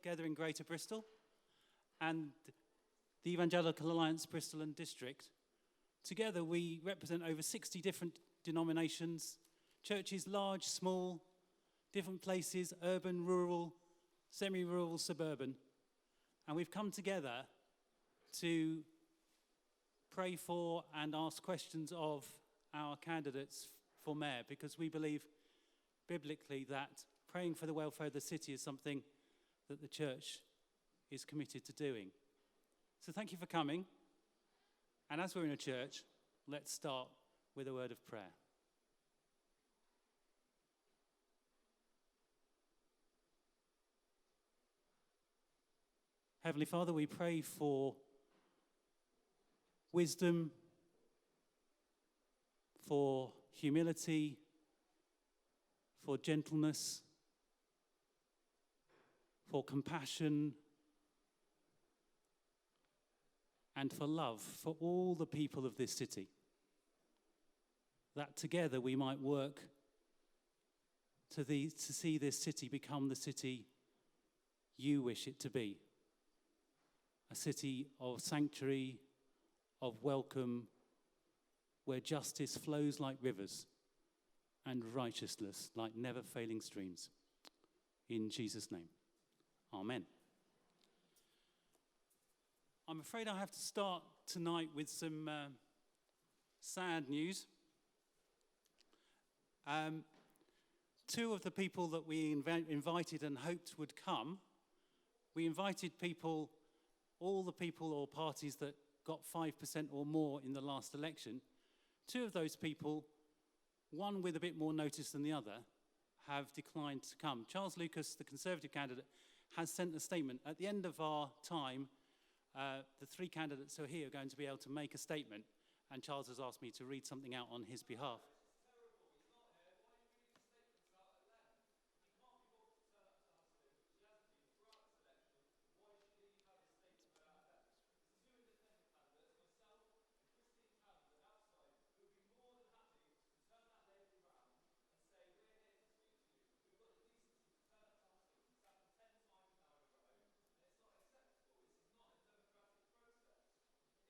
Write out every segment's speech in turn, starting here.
Together in Greater Bristol and the Evangelical Alliance Bristol and District. Together we represent over 60 different denominations, churches large, small, different places, urban, rural, semi-rural, suburban. And we've come together to pray for and ask questions of our candidates for mayor, because we believe biblically that praying for the welfare of the city is something that the church is committed to doing. So thank you for coming. And as we're in a church, let's start with a word of prayer. Heavenly Father, we pray for wisdom, for humility, for gentleness, for compassion, and for love for all the people of this city. That together we might work to see this city become the city you wish it to be. A city of sanctuary, of welcome, where justice flows like rivers and righteousness like never-failing streams. In Jesus' name, amen. I'm afraid I have to start tonight with some sad news. Two of the people that we invited and hoped would come, we invited people, all the people or parties that got 5% or more in the last election. Two of those people, one with a bit more notice than the other, have declined to come. Charles Lucas, the Conservative candidate, has sent a statement. At the end of our time, the three candidates who are here are going to be able to make a statement, and Charles has asked me to read something out on his behalf.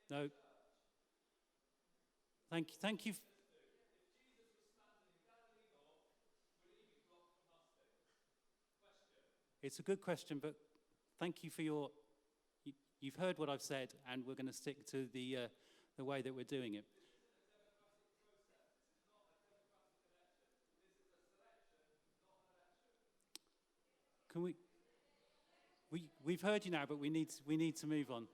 No. Thank you. It's a good question, but thank you for you've heard what I've said, and we're going to stick to the way that we're doing it. Can we've heard you now, but we need to move on.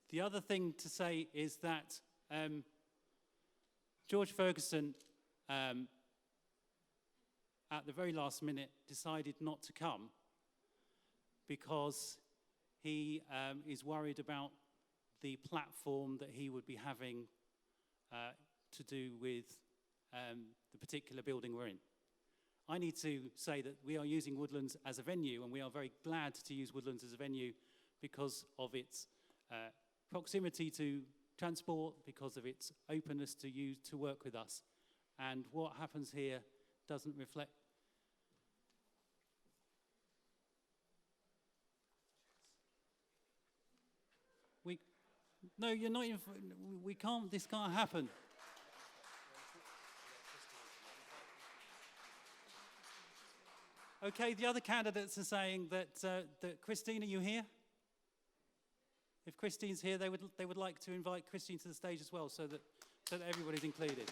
The other thing to say is that George Ferguson, at the very last minute, decided not to come because he is worried about the platform that he would be having to do with the particular building we're in. I need to say that we are using Woodlands as a venue, and we are very glad to use Woodlands as a venue because of its proximity to transport, because of its openness to work with us. And what happens here doesn't reflect. No, you're not. We can't. This can't happen. Okay, the other candidates are saying that Christine, are you here? If Christine's here, they would like to invite Christine to the stage as well, so that everybody's included.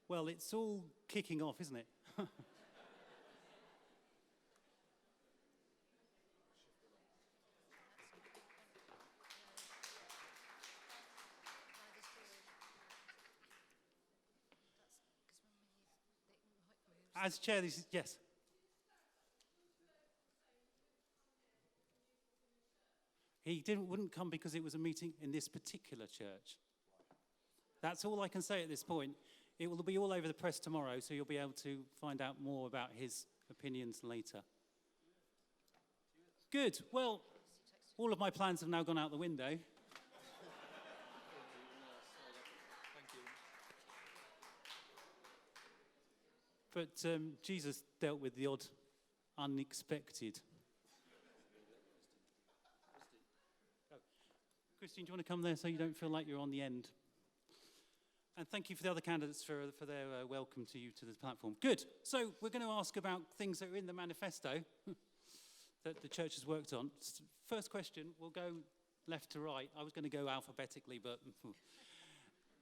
Well, it's all kicking off, isn't it? As chair, yes. He wouldn't come because it was a meeting in this particular church. That's all I can say at this point. It will be all over the press tomorrow, so you'll be able to find out more about his opinions later. Good. Well, all of my plans have now gone out the window. But Jesus dealt with the odd unexpected. Christine, do you want to come there so you don't feel like you're on the end? And thank you for the other candidates for their welcome to you to the platform. Good. So we're going to ask about things that are in the manifesto that the church has worked on. First question, we'll go left to right. I was going to go alphabetically, but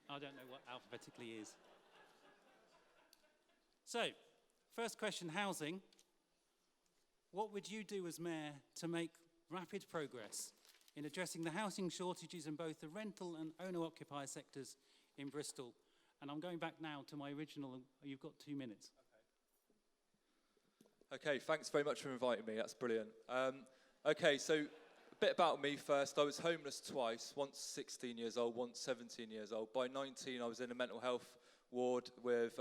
I don't know what alphabetically is. So, first question, housing. What would you do as mayor to make rapid progress in addressing the housing shortages in both the rental and owner-occupier sectors in Bristol? And I'm going back now to my original. You've got 2 minutes. Okay, thanks very much for inviting me. That's brilliant. Okay, so a bit about me first. I was homeless twice, once 16 years old, once 17 years old. By 19, I was in a mental health ward with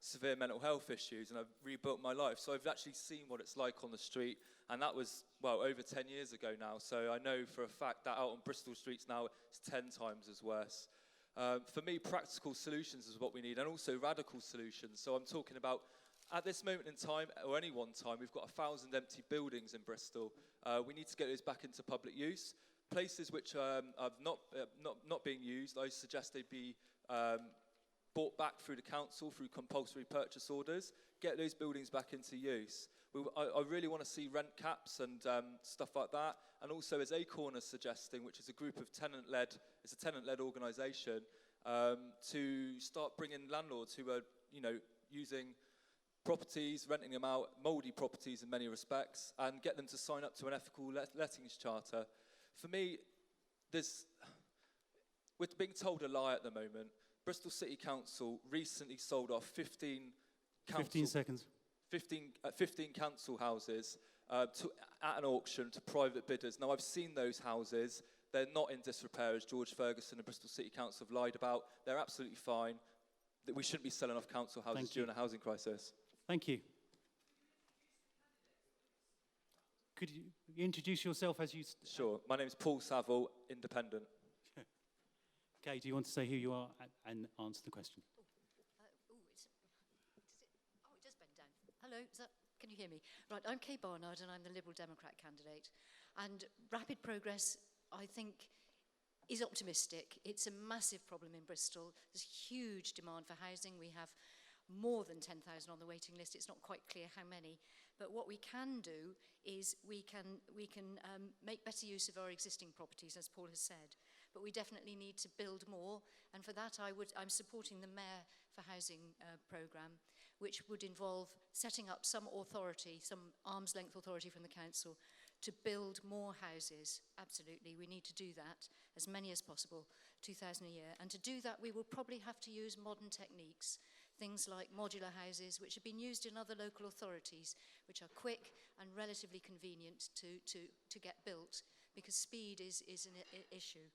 severe mental health issues, and I've rebuilt my life. So I've actually seen what it's like on the street, and that was, well, over 10 years ago now. So I know for a fact that out on Bristol streets now, it's 10 times as worse. For me, practical solutions is what we need, and also radical solutions. So I'm talking about, at this moment in time, or any one time, we've got 1,000 empty buildings in Bristol. We need to get those back into public use. Places which are not being used, I suggest they be bought back through the council, through compulsory purchase orders, get those buildings back into use. I really want to see rent caps and stuff like that. And also, as Acorn is suggesting, which is a group of it's a tenant-led organisation, to start bringing landlords who are, using properties, renting them out, mouldy properties in many respects, and get them to sign up to an ethical lettings charter. For me, we're being told a lie at the moment. Bristol City Council recently sold off 15 council houses at an auction to private bidders. Now, I've seen those houses. They're not in disrepair, as George Ferguson and Bristol City Council have lied about. They're absolutely fine. That we shouldn't be selling off council houses during a housing crisis. Thank you. Could you introduce yourself as you... Sure. My name is Paul Saville, independent. Okay, do you want to say who you are and answer the question? It does bend down. Hello, can you hear me? Right, I'm Kay Barnard and I'm the Liberal Democrat candidate. And rapid progress, I think, is optimistic. It's a massive problem in Bristol. There's huge demand for housing. We have more than 10,000 on the waiting list. It's not quite clear how many. But what we can do is we can make better use of our existing properties, as Paul has said. But we definitely need to build more, and for that I'm supporting the Mayor for Housing programme, which would involve setting up some authority, some arm's length authority from the council to build more houses. Absolutely, we need to do that, as many as possible, 2,000 a year. And to do that, we will probably have to use modern techniques, things like modular houses, which have been used in other local authorities, which are quick and relatively convenient to get built, because speed is an issue.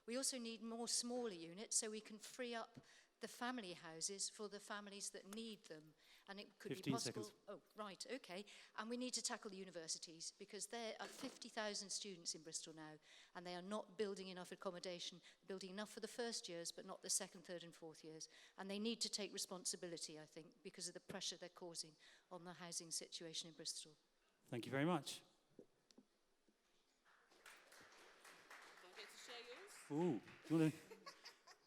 We also need more smaller units so we can free up the family houses for the families that need them. And it could be possible. 15 seconds. Oh, right, okay. And we need to tackle the universities, because there are 50,000 students in Bristol now, and they are not building enough accommodation, building enough for the first years, but not the second, third and fourth years. And they need to take responsibility, I think, because of the pressure they're causing on the housing situation in Bristol. Thank you very much. Ooh, do you want to...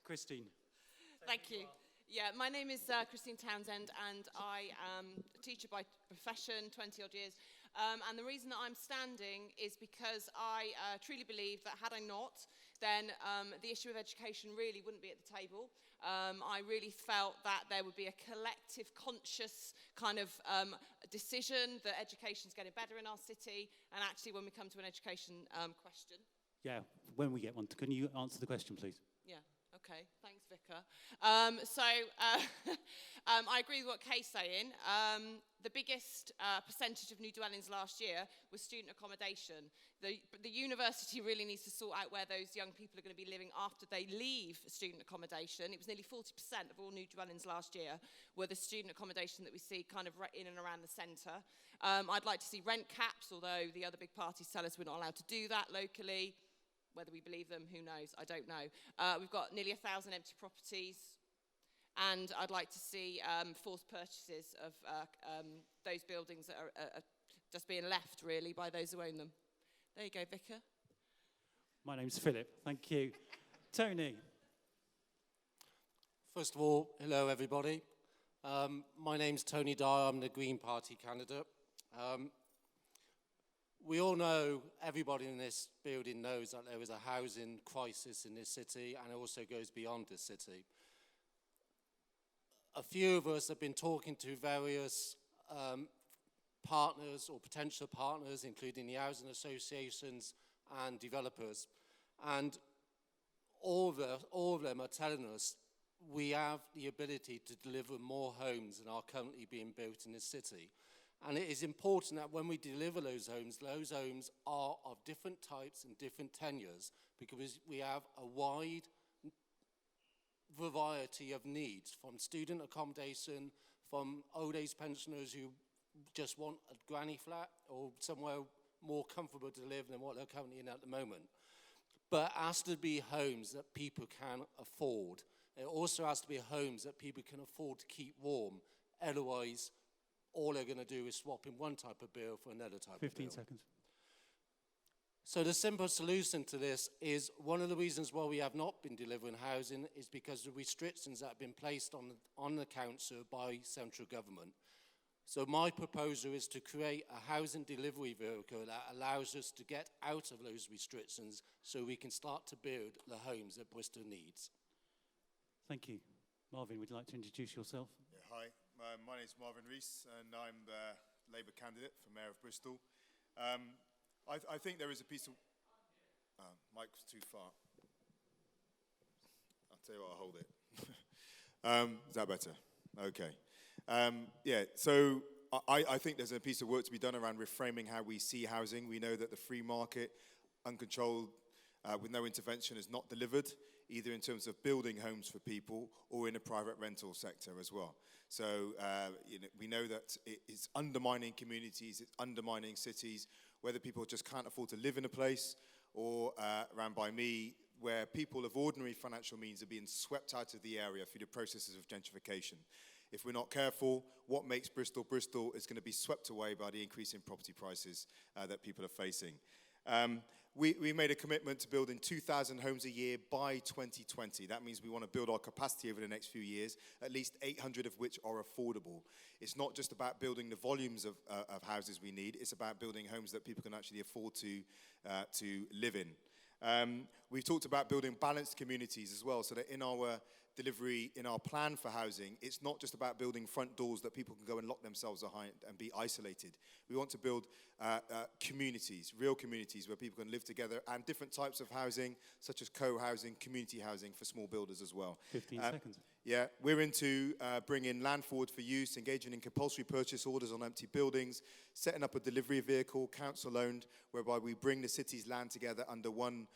Christine. Thank you. Yeah, my name is Christine Townsend, and I am a teacher by profession, 20-odd years. And the reason that I'm standing is because I truly believe that had I not, then the issue of education really wouldn't be at the table. I really felt that there would be a collective, conscious kind of decision that education's getting better in our city. And actually, when we come to an education question... Yeah, when we get one. Can you answer the question, please? Yeah, okay. Thanks, Vicar. I agree with what Kay's saying. The biggest percentage of new dwellings last year was student accommodation. The university really needs to sort out where those young people are going to be living after they leave student accommodation. It was nearly 40% of all new dwellings last year were the student accommodation that we see kind of in and around the centre. I'd like to see rent caps, although the other big parties tell us we're not allowed to do that locally. Whether we believe them, who knows? I don't know. We've got nearly 1,000 empty properties. And I'd like to see forced purchases of those buildings that are just being left, really, by those who own them. There you go, Vicar. My name's Philip. Thank you. Tony. First of all, hello, everybody. My name's Tony Dyer. I'm the Green Party candidate. We all know, everybody in this building knows that there is a housing crisis in this city, and it also goes beyond this city. A few of us have been talking to various partners or potential partners, including the housing associations and developers. And all of them are telling us we have the ability to deliver more homes than are currently being built in this city. And it is important that when we deliver those homes are of different types and different tenures, because we have a wide variety of needs, from student accommodation, from old age pensioners who just want a granny flat or somewhere more comfortable to live than what they're currently in at the moment. But it has to be homes that people can afford. It also has to be homes that people can afford to keep warm. Otherwise, all they're going to do is swap in one type of bill for another type of bill. 15 seconds. So the simple solution to this is, one of the reasons why we have not been delivering housing is because of the restrictions that have been placed on the council by central government. So my proposal is to create a housing delivery vehicle that allows us to get out of those restrictions so we can start to build the homes that Bristol needs. Thank you. Marvin, would you like to introduce yourself? Yeah, hi, my name is Marvin Rees, and I'm the Labour candidate for Mayor of Bristol. I think there is a piece of... mic's too far. I'll tell you what, I'll hold it. Is that better? Okay. Yeah, so I think there's a piece of work to be done around reframing how we see housing. We know that the free market, uncontrolled, with no intervention, is not delivered, either in terms of building homes for people or in a private rental sector as well. So we know that it's undermining communities, it's undermining cities, whether people just can't afford to live in a place, or around by me, where people of ordinary financial means are being swept out of the area through the processes of gentrification. If we're not careful, what makes Bristol Bristol is going to be swept away by the increase in property prices that people are facing. We made a commitment to building 2,000 homes a year by 2020. That means we want to build our capacity over the next few years, at least 800 of which are affordable. It's not just about building the volumes of houses we need, it's about building homes that people can actually afford to live in. We've talked about building balanced communities as well, so that in our delivery, in our plan for housing, it's not just about building front doors that people can go and lock themselves behind and be isolated. We want to build communities, real communities where people can live together, and different types of housing, such as co-housing, community housing for small builders as well. 15 seconds. Yeah, we're into bringing land forward for use, engaging in compulsory purchase orders on empty buildings, setting up a delivery vehicle, council-owned, whereby we bring the city's land together under one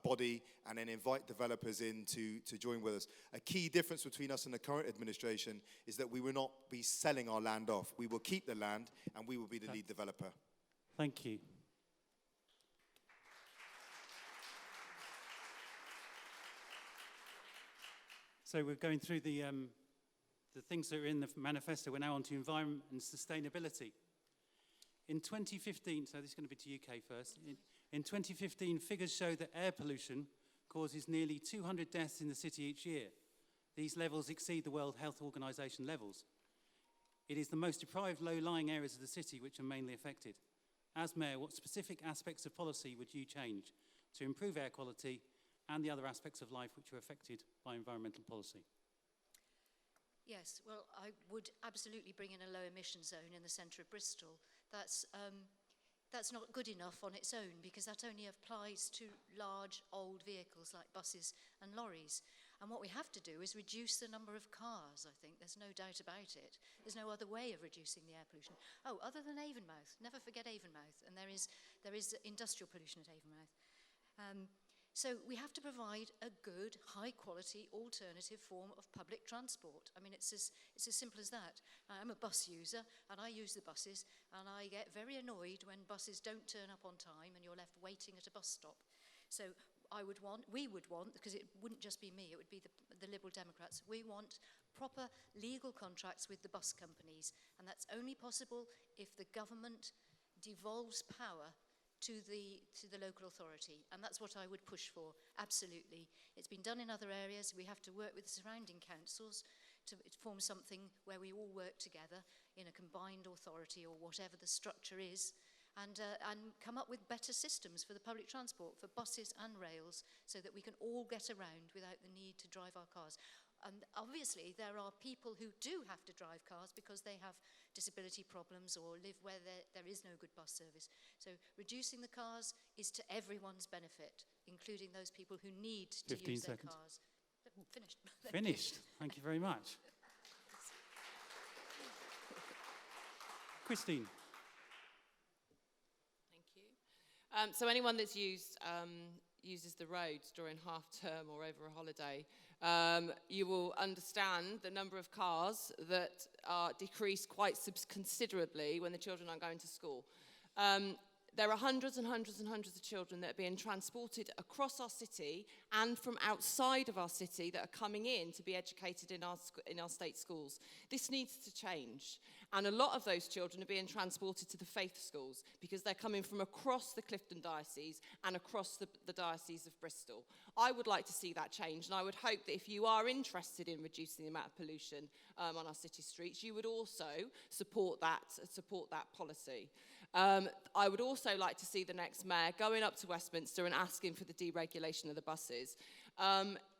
body and then invite developers in to join with us. A key difference between us and the current administration is that we will not be selling our land off. We will keep the land, and we will be the lead developer. Thank you. So we're going through the things that are in the manifesto. We're now on to environment and sustainability. In 2015, so this is going to be to UK first. In 2015, figures show that air pollution causes nearly 200 deaths in the city each year. These levels exceed the World Health Organization levels. It is the most deprived, low-lying areas of the city which are mainly affected. As Mayor, what specific aspects of policy would you change to improve air quality and the other aspects of life which are affected by environmental policy? Yes, well, I would absolutely bring in a low emission zone in the centre of Bristol. That's not good enough on its own, because that only applies to large old vehicles like buses and lorries. And what we have to do is reduce the number of cars, I think. There's no doubt about it. There's no other way of reducing the air pollution. Oh, other than Avonmouth. Never forget Avonmouth. And there is industrial pollution at Avonmouth. So we have to provide a good, high-quality, alternative form of public transport. I mean, it's as simple as that. I'm a bus user, and I use the buses, and I get very annoyed when buses don't turn up on time and you're left waiting at a bus stop. So we would want, because it wouldn't just be me, it would be the Liberal Democrats, we want proper legal contracts with the bus companies, and that's only possible if the government devolves power to the local authority, and that's what I would push for, absolutely. It's been done in other areas. We have to work with the surrounding councils to form something where we all work together in a combined authority or whatever the structure is, and come up with better systems for the public transport, for buses and rails, so that we can all get around without the need to drive our cars. And obviously there are people who do have to drive cars because they have disability problems or live where there is no good bus service. So reducing the cars is to everyone's benefit, including those people who need to use their cars. Finished. Finished. Thank you very much. Christine. So anyone that's uses the roads during half term or over a holiday, you will understand the number of cars that are decreased quite considerably when the children aren't going to school. There are hundreds and hundreds and hundreds of children that are being transported across our city and from outside of our city that are coming in to be educated in our state schools. This needs to change. And a lot of those children are being transported to the faith schools because they're coming from across the Clifton Diocese and across the Diocese of Bristol. I would like to see that change, and I would hope that if you are interested in reducing the amount of pollution on our city streets, you would also support that policy. I would also like to see the next mayor going up to Westminster and asking for the deregulation of the buses.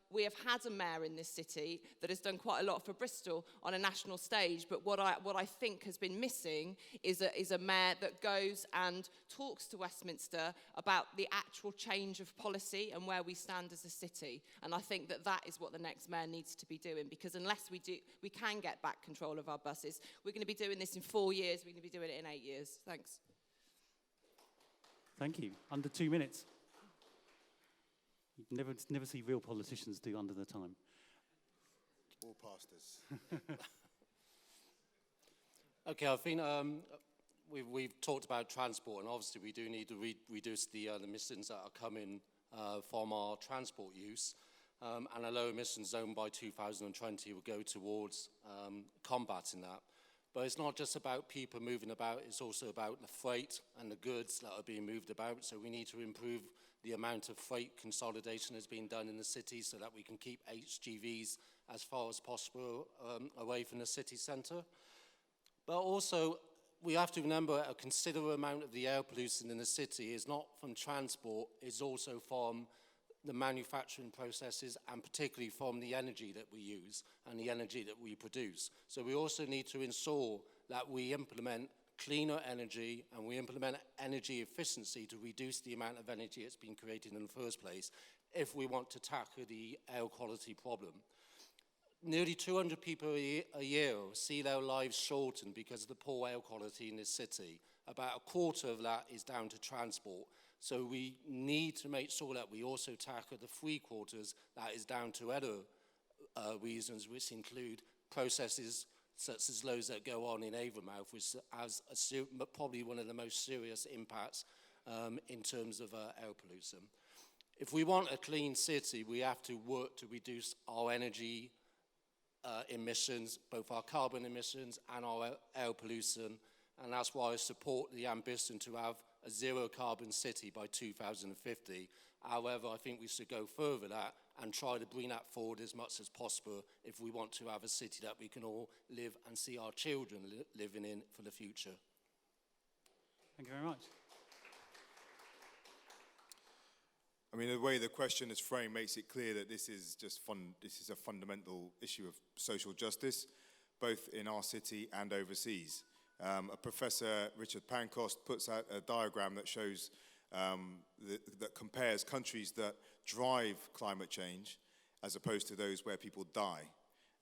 We have had a mayor in this city that has done quite a lot for Bristol on a national stage, but what I think has been missing is a mayor that goes and talks to Westminster about the actual change of policy and where we stand as a city. And I think that is what the next mayor needs to be doing, because unless we do, we can get back control of our buses. We're going to be doing this in 4 years. We're going to be doing it in 8 years. Thanks. Thank you. Under 2 minutes. You never see real politicians do under the time. All pastors. Okay, I think we've talked about transport, and obviously we do need to reduce the emissions that are coming from our transport use. And a low emission zone by 2020 will go towards combating that. But it's not just about people moving about, it's also about the freight and the goods that are being moved about. So we need to improve the amount of freight consolidation that's being done in the city so that we can keep HGVs as far as possible away from the city centre. But also, we have to remember a considerable amount of the air pollution in the city is not from transport, it's also from the manufacturing processes and particularly from the energy that we use and the energy that we produce. So we also need to ensure that we implement cleaner energy and we implement energy efficiency to reduce the amount of energy that's been created in the first place if we want to tackle the air quality problem. Nearly 200 people a year see their lives shortened because of the poor air quality in this city. About a quarter of that is down to transport. So we need to make sure that we also tackle the 3/4 that is down to other reasons, which include processes such as those that go on in Avonmouth, which has probably one of the most serious impacts in terms of air pollution. If we want a clean city, we have to work to reduce our energy emissions, both our carbon emissions and our air pollution, and that's why I support the ambition to have a zero carbon city by 2050. However, I think we should go further that and try to bring that forward as much as possible if we want to have a city that we can all live and see our children living in for the future. Thank you very much. I mean, the way the question is framed makes it clear that this is a fundamental issue of social justice, both in our city and overseas. A Professor Richard Pancoast puts out a diagram that shows that compares countries that drive climate change as opposed to those where people die.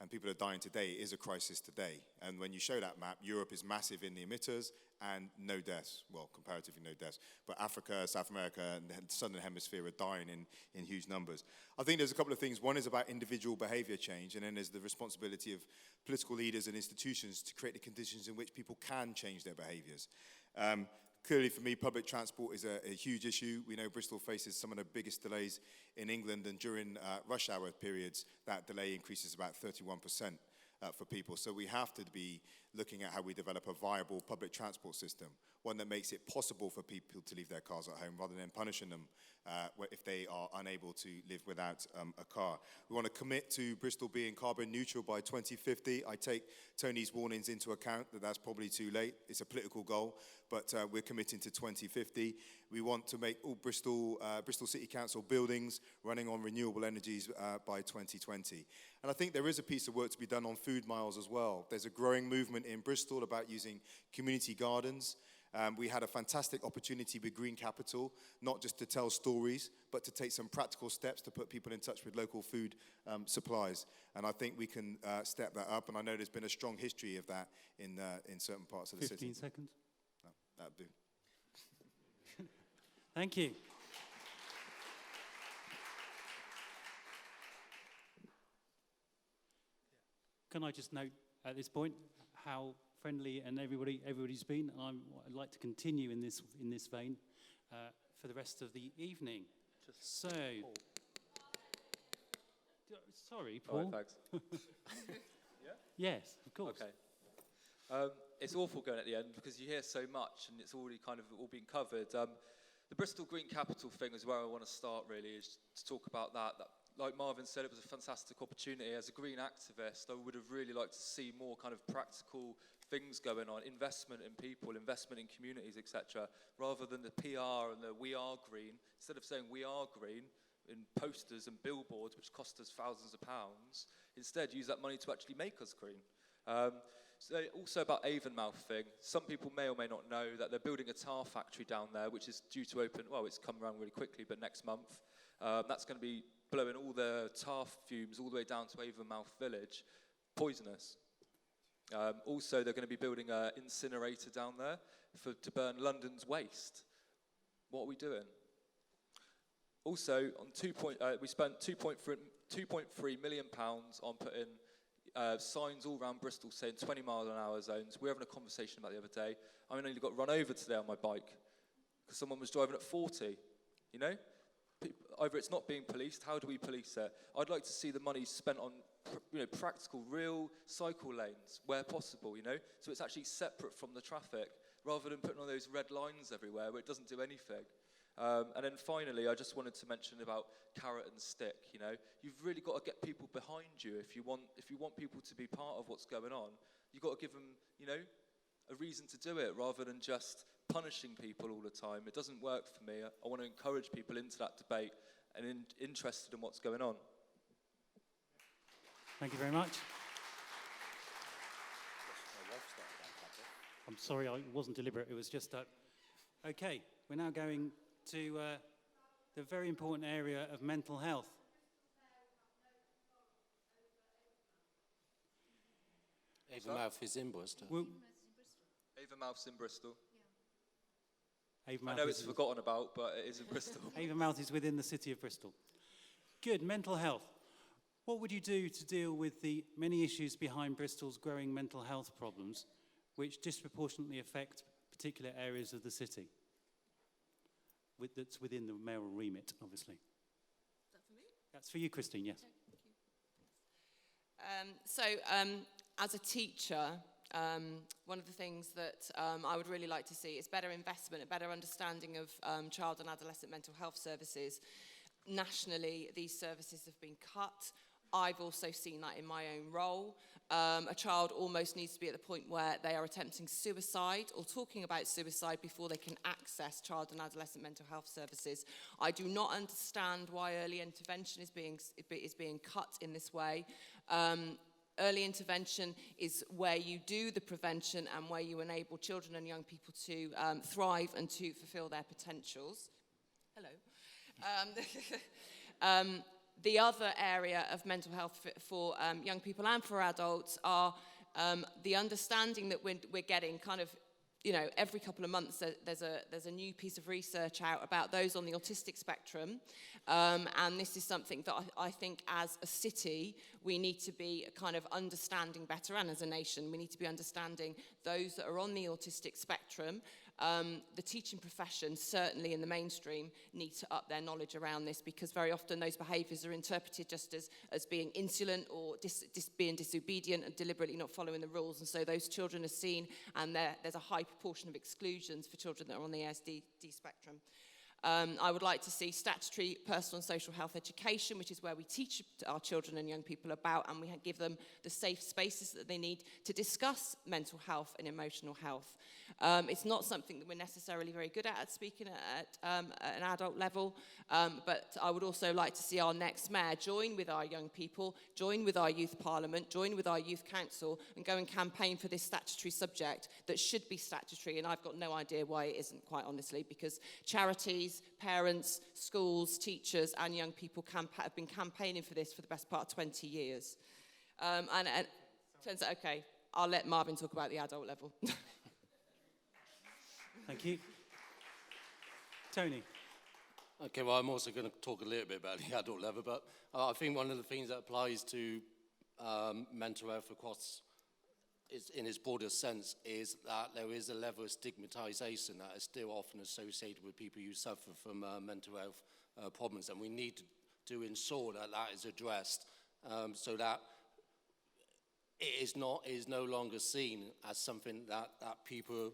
And people are dying today is a crisis today. And when you show that map, Europe is massive in the emitters and no deaths. Well, comparatively no deaths. But Africa, South America, and the Southern Hemisphere are dying in huge numbers. I think there's a couple of things. One is about individual behavior change, and then there's the responsibility of political leaders and institutions to create the conditions in which people can change their behaviors. Clearly, for me, public transport is a huge issue. We know Bristol faces some of the biggest delays in England, and during rush hour periods, that delay increases about 31% for people. So we have to be looking at how we develop a viable public transport system, one that makes it possible for people to leave their cars at home rather than punishing them if they are unable to live without a car. We want to commit to Bristol being carbon neutral by 2050. I take Tony's warnings into account that that's probably too late. It's a political goal, but we're committing to 2050. We want to make all Bristol City Council buildings running on renewable energies by 2020. And I think there is a piece of work to be done on food miles as well. There's a growing movement in Bristol about using community gardens. We had a fantastic opportunity with Green Capital, not just to tell stories, but to take some practical steps to put people in touch with local food supplies. And I think we can step that up. And I know there's been a strong history of that in certain parts of the city. 15 seconds. No, that'd do. Thank you. Can I just note at this point how friendly and everybody's been? I'd like to continue in this vein for the rest of the evening. So, sorry, Paul. All right, thanks. Yes, of course. Okay. It's awful going at the end because you hear so much and it's already kind of all been covered. The Bristol Green Capital thing is where I want to start, really, is to talk about that. Like Marvin said, it was a fantastic opportunity. As a green activist, I would have really liked to see more kind of practical things going on, investment in people, investment in communities, etc., rather than the PR and the we are green. Instead of saying we are green in posters and billboards, which cost us thousands of pounds, instead use that money to actually make us green. So also about Avonmouth thing, some people may or may not know that they're building a tar factory down there, which is due to open, well, it's come around really quickly, but next month. That's going to be blowing all the tar fumes all the way down to Avonmouth Village, poisonous. Also, they're going to be building an incinerator down there to burn London's waste. What are we doing? Also, we spent £2.3 million on putting signs all around Bristol saying 20-mile-an-hour zones. We were having a conversation about the other day. I nearly got run over today on my bike because someone was driving at 40, you know? Either it's not being policed, how do we police it? I'd like to see the money spent on practical, real cycle lanes where possible, so it's actually separate from the traffic, rather than putting on those red lines everywhere where it doesn't do anything. And then finally, I just wanted to mention about carrot and stick. You've really got to get people behind you if you want people to be part of what's going on. You've got to give them, a reason to do it rather than just punishing people all the time. It doesn't work for me. I want to encourage people into that debate and interested in what's going on. Thank you very much. I'm sorry, it wasn't deliberate. It was just okay, we're now going to the very important area of mental health. Avonmouth is in Bristol. Avonmouth's in Bristol. Yeah. I know it's forgotten about, but it is in Bristol. Avonmouth is within the city of Bristol. Good, mental health. What would you do to deal with the many issues behind Bristol's growing mental health problems, which disproportionately affect particular areas of the city? That's within the mayoral remit, obviously. Is that for me? That's for you, Christine, yes. Okay, thank you. As a teacher, one of the things that I would really like to see is better investment, a better understanding of child and adolescent mental health services. Nationally, these services have been cut. I've also seen that in my own role. A child almost needs to be at the point where they are attempting suicide or talking about suicide before they can access child and adolescent mental health services. I do not understand why early intervention is being cut in this way. Early intervention is where you do the prevention and where you enable children and young people to thrive and to fulfill their potentials. Hello. The other area of mental health for young people and for adults are the understanding that we're getting kind of, every couple of months there's a new piece of research out about those on the autistic spectrum. And this is something that I think as a city we need to be kind of understanding better, and as a nation we need to be understanding those that are on the autistic spectrum. The teaching profession, certainly in the mainstream, need to up their knowledge around this, because very often those behaviours are interpreted just as being insolent or being disobedient and deliberately not following the rules. And so those children are seen, and there's a high proportion of exclusions for children that are on the ASD spectrum. I would like to see statutory personal and social health education, which is where we teach our children and young people about, and we give them the safe spaces that they need to discuss mental health and emotional health. It's not something that we're necessarily very good at speaking at an adult level, but I would also like to see our next mayor join with our young people, join with our youth parliament, join with our youth council, and go and campaign for this statutory subject that should be statutory. And I've got no idea why it isn't, quite honestly, because charities, parents, schools, teachers and young people have been campaigning for this for the best part of 20 years. And turns out, okay, I'll let Marvin talk about the adult level. Thank you. Tony. Okay, well, I'm also going to talk a little bit about the adult level, but I think one of the things that applies to mental health across, in its broader sense, is that there is a level of stigmatisation that is still often associated with people who suffer from mental health problems, and we need to ensure that that is addressed so that it is no longer seen as something that people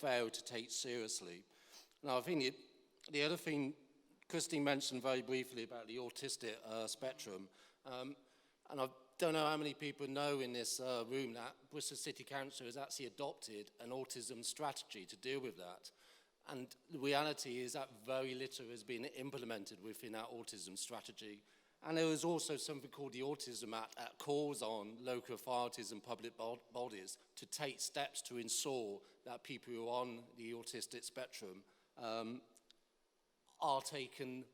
fail to take seriously. Now, I think the other thing Christine mentioned very briefly about the autistic spectrum, and I don't know how many people know in this room that Bristol City Council has actually adopted an autism strategy to deal with that. And the reality is that very little has been implemented within that autism strategy. And there is also something called the Autism Act that calls on local authorities and public bodies to take steps to ensure that people who are on the autistic spectrum are taken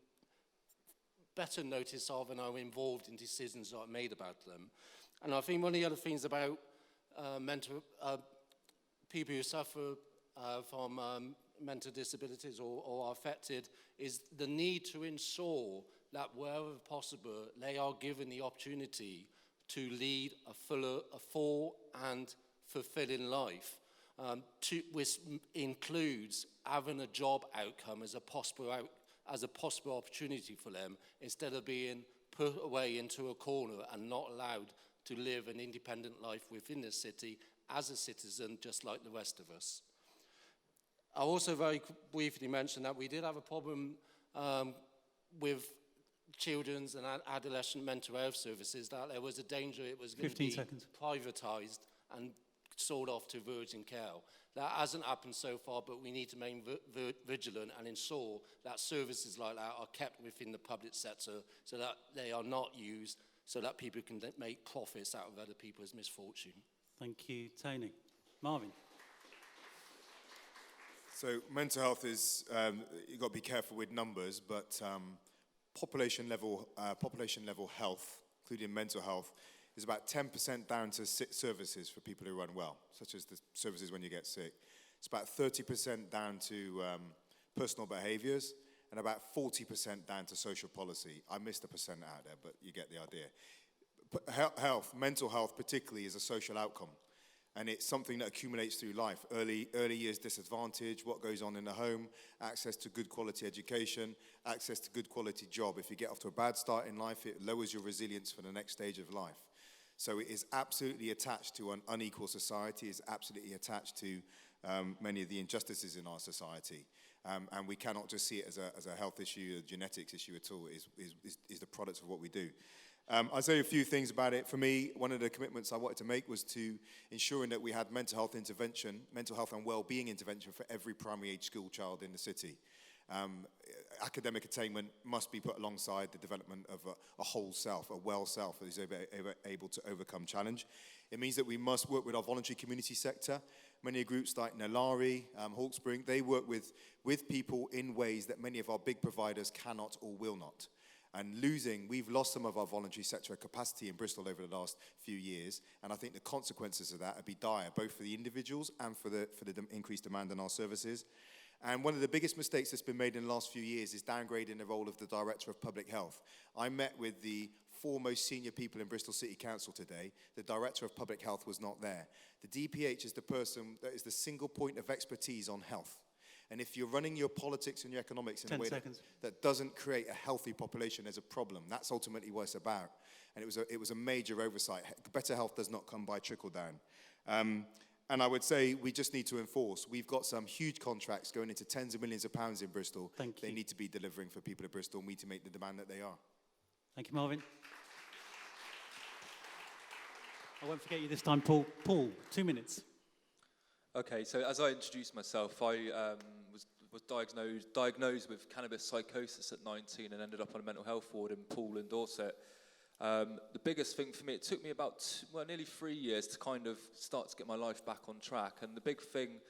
better notice of and are involved in decisions that are made about them. And I think one of the other things about people who suffer from mental disabilities or are affected is the need to ensure that wherever possible they are given the opportunity to lead a full and fulfilling life, which includes having a job outcome as a possible opportunity for them, instead of being put away into a corner and not allowed to live an independent life within the city as a citizen, just like the rest of us. I also very briefly mentioned that we did have a problem with children's and adolescent mental health services, that there was a danger it was going to be privatised and sold off to Virgin Care. That hasn't happened so far, but we need to remain vigilant and ensure that services like that are kept within the public sector so that they are not used so that people can make profits out of other people's misfortune. Thank you, Tony. Marvin. So mental health is, you've got to be careful with numbers, but population level health, including mental health, is about 10% down to services for people who run well, such as the services when you get sick. It's about 30% down to personal behaviours, and about 40% down to social policy. I missed a percent out there, but you get the idea. But mental health particularly, is a social outcome. And it's something that accumulates through life. Early years disadvantage, what goes on in the home, access to good quality education, access to good quality job. If you get off to a bad start in life, it lowers your resilience for the next stage of life. So it is absolutely attached to an unequal society, is absolutely attached to many of the injustices in our society. And we cannot just see it as a health issue, a genetics issue at all. It is the product of what we do. I'll say a few things about it. For me, one of the commitments I wanted to make was to ensuring that we had mental health and well-being intervention for every primary age school child in the city. Academic attainment must be put alongside the development of a whole self, a well self that is able to overcome challenge. It means that we must work with our voluntary community sector. Many groups like Nalari, Hawkspring, they work with people in ways that many of our big providers cannot or will not. And we've lost some of our voluntary sector capacity in Bristol over the last few years, and I think the consequences of that would be dire, both for the individuals and for the increased demand on our services. And one of the biggest mistakes that's been made in the last few years is downgrading the role of the Director of Public Health. I met with the four most senior people in Bristol City Council today. The Director of Public Health was not there. The DPH is the person that is the single point of expertise on health. And if you're running your politics and your economics in a way that doesn't create a healthy population, there's a problem. That's ultimately what it's about. And it was a major oversight. Better health does not come by trickle down. And I would say we just need to enforce. We've got some huge contracts going into tens of millions of pounds in Bristol. They need to be delivering for people of Bristol, and we need to make the demand that they are. Thank you, Marvin. I won't forget you this time, Paul. Paul, 2 minutes. Okay, so as I introduced myself, I was diagnosed with cannabis psychosis at 19 and ended up on a mental health ward in Poole and Dorset. The biggest thing for me, it took me about nearly 3 years to kind of start to get my life back on track. And the big thing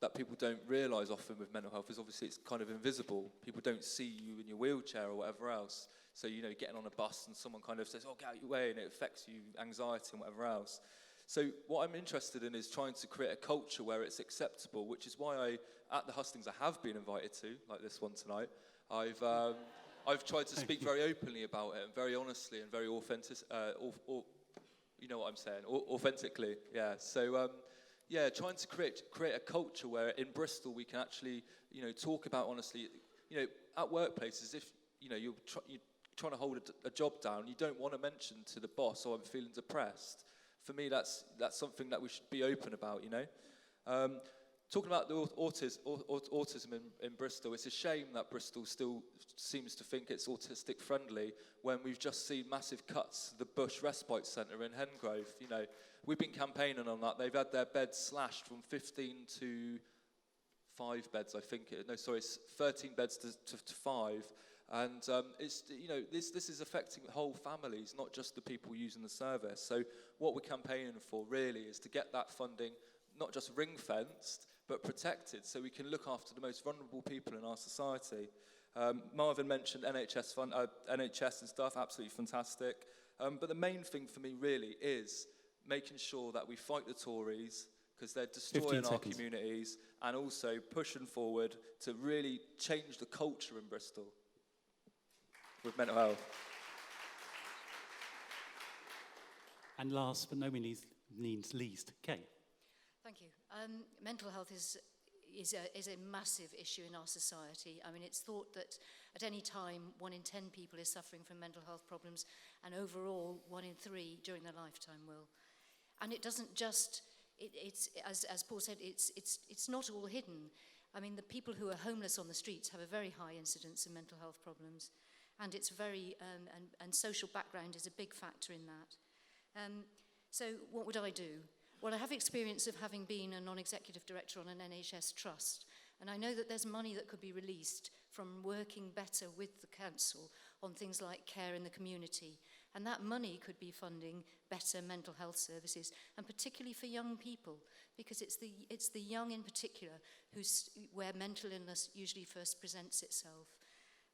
that people don't realise often with mental health is obviously it's kind of invisible. People don't see you in your wheelchair or whatever else. So, getting on a bus and someone kind of says, oh, get out your way, and it affects you, anxiety and whatever else. So what I'm interested in is trying to create a culture where it's acceptable, which is why at the hustings I have been invited to, like this one tonight, I've tried to speak very openly about it and very honestly and very authentic, you know what I'm saying, authentically, yeah. So, trying to create a culture where in Bristol we can actually, talk about honestly, at workplaces, if, you're trying to hold a job down, you don't want to mention to the boss, oh, I'm feeling depressed. For me, that's something that we should be open about, Talking about the autism in Bristol, it's a shame that Bristol still seems to think it's autistic friendly when we've just seen massive cuts to the Bush Respite Centre in Hengrove. We've been campaigning on that. They've had their beds slashed from 15 to 5 beds, I think. 13 beds to 5. And it's this is affecting whole families, not just the people using the service. So what we're campaigning for really is to get that funding not just ring-fenced, but protected, so we can look after the most vulnerable people in our society. Marvin mentioned NHS and stuff, absolutely fantastic. But the main thing for me really is making sure that we fight the Tories, because they're destroying our communities, and also pushing forward to really change the culture in Bristol with mental health. And last but no means least, Kay. Thank you. Mental health is a massive issue in our society. I mean, it's thought that at any time 1 in 10 people is suffering from mental health problems, and overall 1 in 3 during their lifetime will. And it doesn't just, it's as Paul said, it's not all hidden. I mean, the people who are homeless on the streets have a very high incidence of mental health problems, and it's very and social background is a big factor in that. So what would I do? Well, I have experience of having been a non-executive director on an NHS trust, and I know that there's money that could be released from working better with the council on things like care in the community, and that money could be funding better mental health services, and particularly for young people, because it's the young in particular where mental illness usually first presents itself.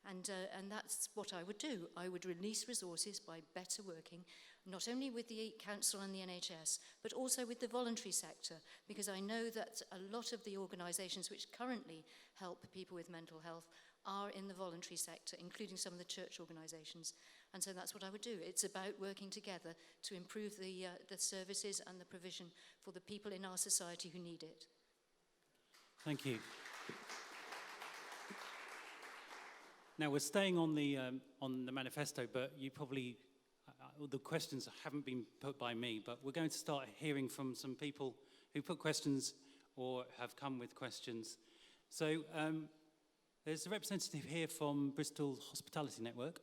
And that's what I would do. I would release resources by better working, not only with the council and the NHS, but also with the voluntary sector, because I know that a lot of the organisations which currently help people with mental health are in the voluntary sector, including some of the church organisations. And so that's what I would do. It's about working together to improve the services and the provision for the people in our society who need it. Thank you. Now, we're staying on the manifesto, but you probably, the questions haven't been put by me, but we're going to start hearing from some people who put questions or have come with questions. So there's a representative here from Bristol Hospitality Network.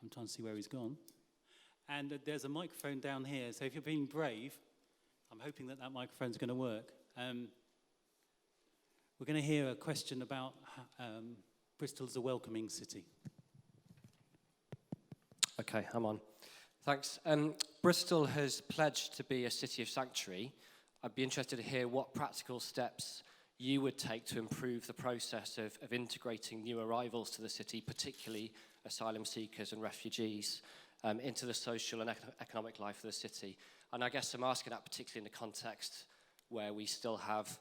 I'm trying to see where he's gone. And there's a microphone down here, so if you're being brave, I'm hoping that microphone's going to work. We're going to hear a question about Bristol as a welcoming city. Okay, I'm on. Thanks. Bristol has pledged to be a city of sanctuary. I'd be interested to hear what practical steps you would take to improve the process of integrating new arrivals to the city, particularly asylum seekers and refugees into the social and economic life of the city. And I guess I'm asking that particularly in the context where we still have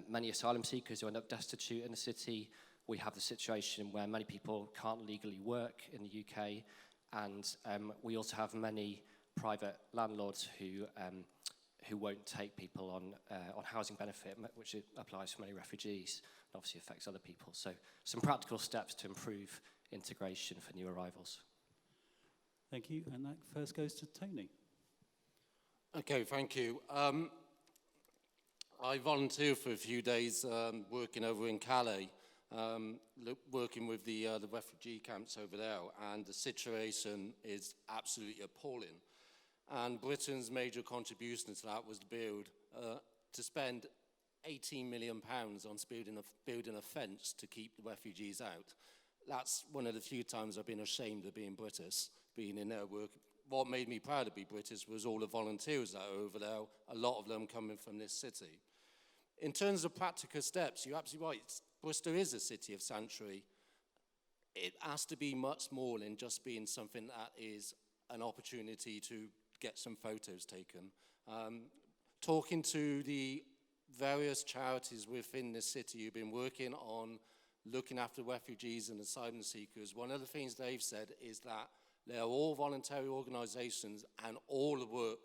many asylum seekers who end up destitute in the city. We have the situation where many people can't legally work in the UK, and we also have many private landlords who won't take people on housing benefit, which applies for many refugees and obviously affects other people. So some practical steps to improve integration for new arrivals. Thank you. And that first goes to Tony. Okay, thank you. I volunteered for a few days working over in Calais, working with the refugee camps over there, and the situation is absolutely appalling. And Britain's major contribution to that was to spend £18 million on building a fence to keep the refugees out. That's one of the few times I've been ashamed of being British, being in their work. What made me proud to be British was all the volunteers that are over there, a lot of them coming from this city. In terms of practical steps, you're absolutely right. Bristol is a city of sanctuary. It has to be much more than just being something that is an opportunity to get some photos taken. Talking to the various charities within the city who've been working on looking after refugees and asylum seekers, one of the things they've said is that they're all voluntary organisations and all the work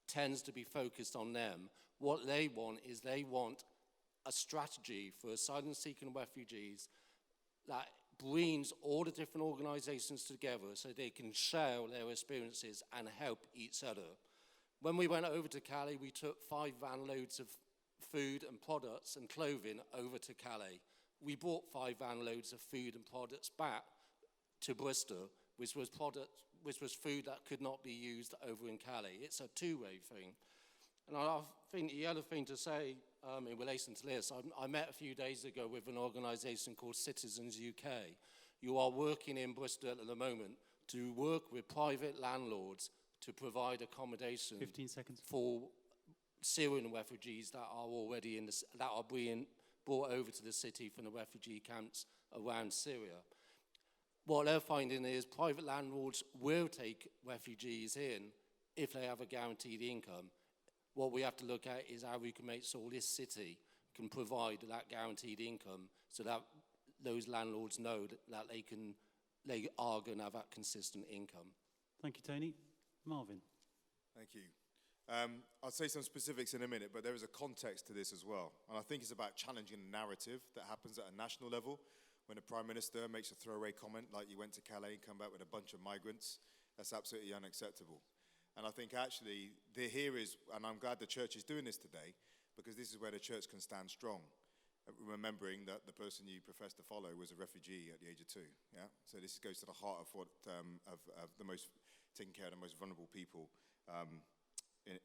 tends to be focused on them. What they want is they want a strategy for asylum seeking refugees that brings all the different organisations together so they can share their experiences and help each other. When we went over to Calais, we took 5 van loads of food and products and clothing over to Calais. We brought 5 van loads of food and products back to Bristol, which was food that could not be used over in Calais. It's a two-way thing. And I think the other thing to say in relation to this, I met a few days ago with an organisation called Citizens UK. You are working in Bristol at the moment to work with private landlords to provide accommodation 15 seconds. for Syrian refugees that are already that are being brought over to the city from the refugee camps around Syria. What they're finding is private landlords will take refugees in if they have a guaranteed income. What we have to look at is how we can make sure this city can provide that guaranteed income so that those landlords know that they are going to have that consistent income. Thank you, Tony. Marvin. Thank you. I'll say some specifics in a minute, but there is a context to this as well. And I think it's about challenging the narrative that happens at a national level. When the Prime Minister makes a throwaway comment like you went to Calais and come back with a bunch of migrants, that's absolutely unacceptable. And I think actually here is, and I'm glad the church is doing this today, because this is where the church can stand strong, remembering that the person you profess to follow was a refugee at the age of 2. Yeah, so this goes to the heart of what of the most taking care of the most vulnerable people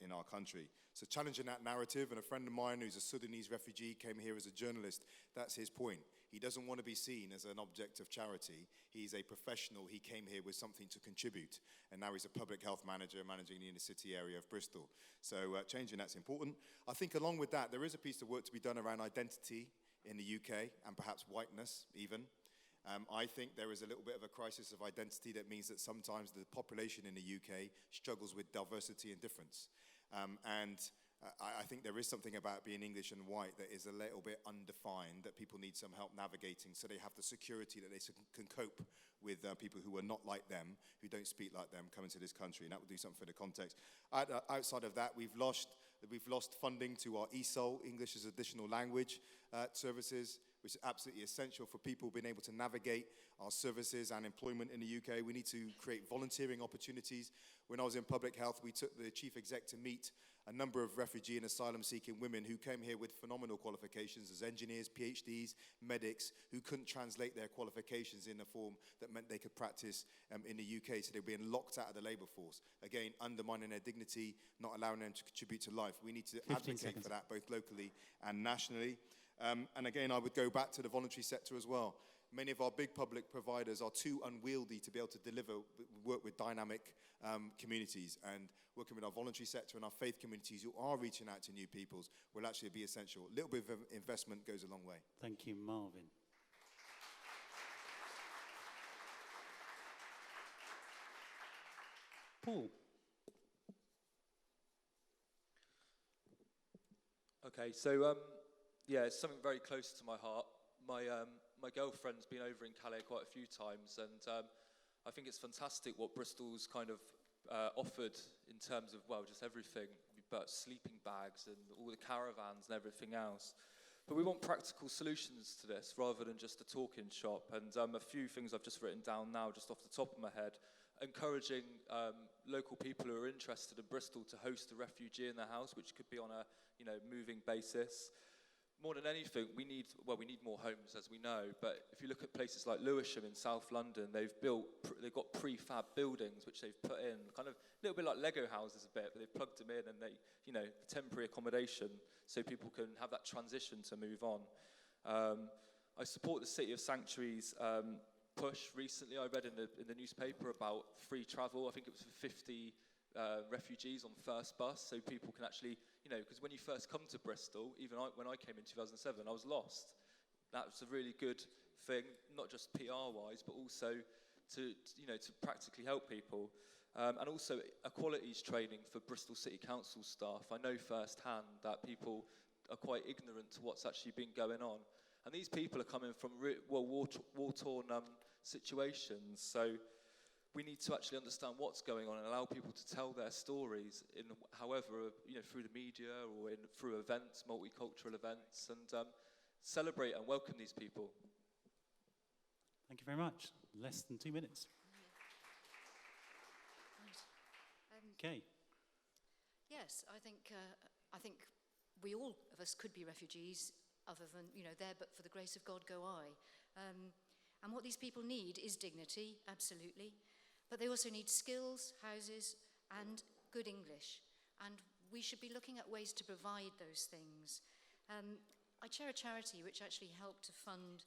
in our country. So challenging that narrative, and a friend of mine who's a Sudanese refugee came here as a journalist. That's his point. He doesn't want to be seen as an object of charity. He's a professional. He came here with something to contribute, and now he's a public health manager managing the inner city area of Bristol. So changing that's important. I think along with that, there is a piece of work to be done around identity in the UK, and perhaps whiteness even. I think there is a little bit of a crisis of identity that means that sometimes the population in the UK struggles with diversity and difference. I think there is something about being English and white that is a little bit undefined, that people need some help navigating so they have the security that they can cope with people who are not like them, who don't speak like them, coming to this country, and that will do something for the context. Outside of that, we've lost funding to our ESOL, English as Additional Language services, which is absolutely essential for people being able to navigate our services and employment in the UK. We need to create volunteering opportunities. When I was in public health, we took the chief exec to meet a number of refugee and asylum-seeking women who came here with phenomenal qualifications as engineers, PhDs, medics, who couldn't translate their qualifications in a form that meant they could practice in the UK, so they were being locked out of the labour force. Again, undermining their dignity, not allowing them to contribute to life. We need to advocate for that both locally and nationally. And again, I would go back to the voluntary sector as well. Many of our big public providers are too unwieldy to be able to work with dynamic communities, and working with our voluntary sector and our faith communities who are reaching out to new peoples will actually be essential. A little bit of investment goes a long way. Thank you, Marvin. Paul. Okay, so yeah, it's something very close to my heart. My girlfriend's been over in Calais quite a few times, and I think it's fantastic what Bristol's kind of offered in terms of, well, just everything, but sleeping bags and all the caravans and everything else. But we want practical solutions to this rather than just a talking shop. And a few things I've just written down now, just off the top of my head, encouraging local people who are interested in Bristol to host a refugee in their house, which could be on a moving basis. More than anything, we need more homes, as we know. But if you look at places like Lewisham in South London, they've got prefab buildings which they've put in, kind of a little bit like Lego houses a bit, but they've plugged them in and they, temporary accommodation so people can have that transition to move on. I support the City of Sanctuary's push recently. I read in the newspaper about free travel. I think it was for 50 refugees on first bus, so people can actually, because when you first come to Bristol, even when I came in 2007, I was lost. That was a really good thing, not just PR-wise, but also to practically help people. And also equalities training for Bristol City Council staff. I know firsthand that people are quite ignorant to what's actually been going on. And these people are coming from war-torn situations, so we need to actually understand what's going on and allow people to tell their stories in however, through the media or through events, multicultural events, and celebrate and welcome these people. Thank you very much. Less than 2 minutes. Okay. Yes, I think we all of us could be refugees, other than, there but for the grace of God go I. And what these people need is dignity, absolutely. But they also need skills, houses, and good English. And we should be looking at ways to provide those things. I chair a charity which actually helped to fund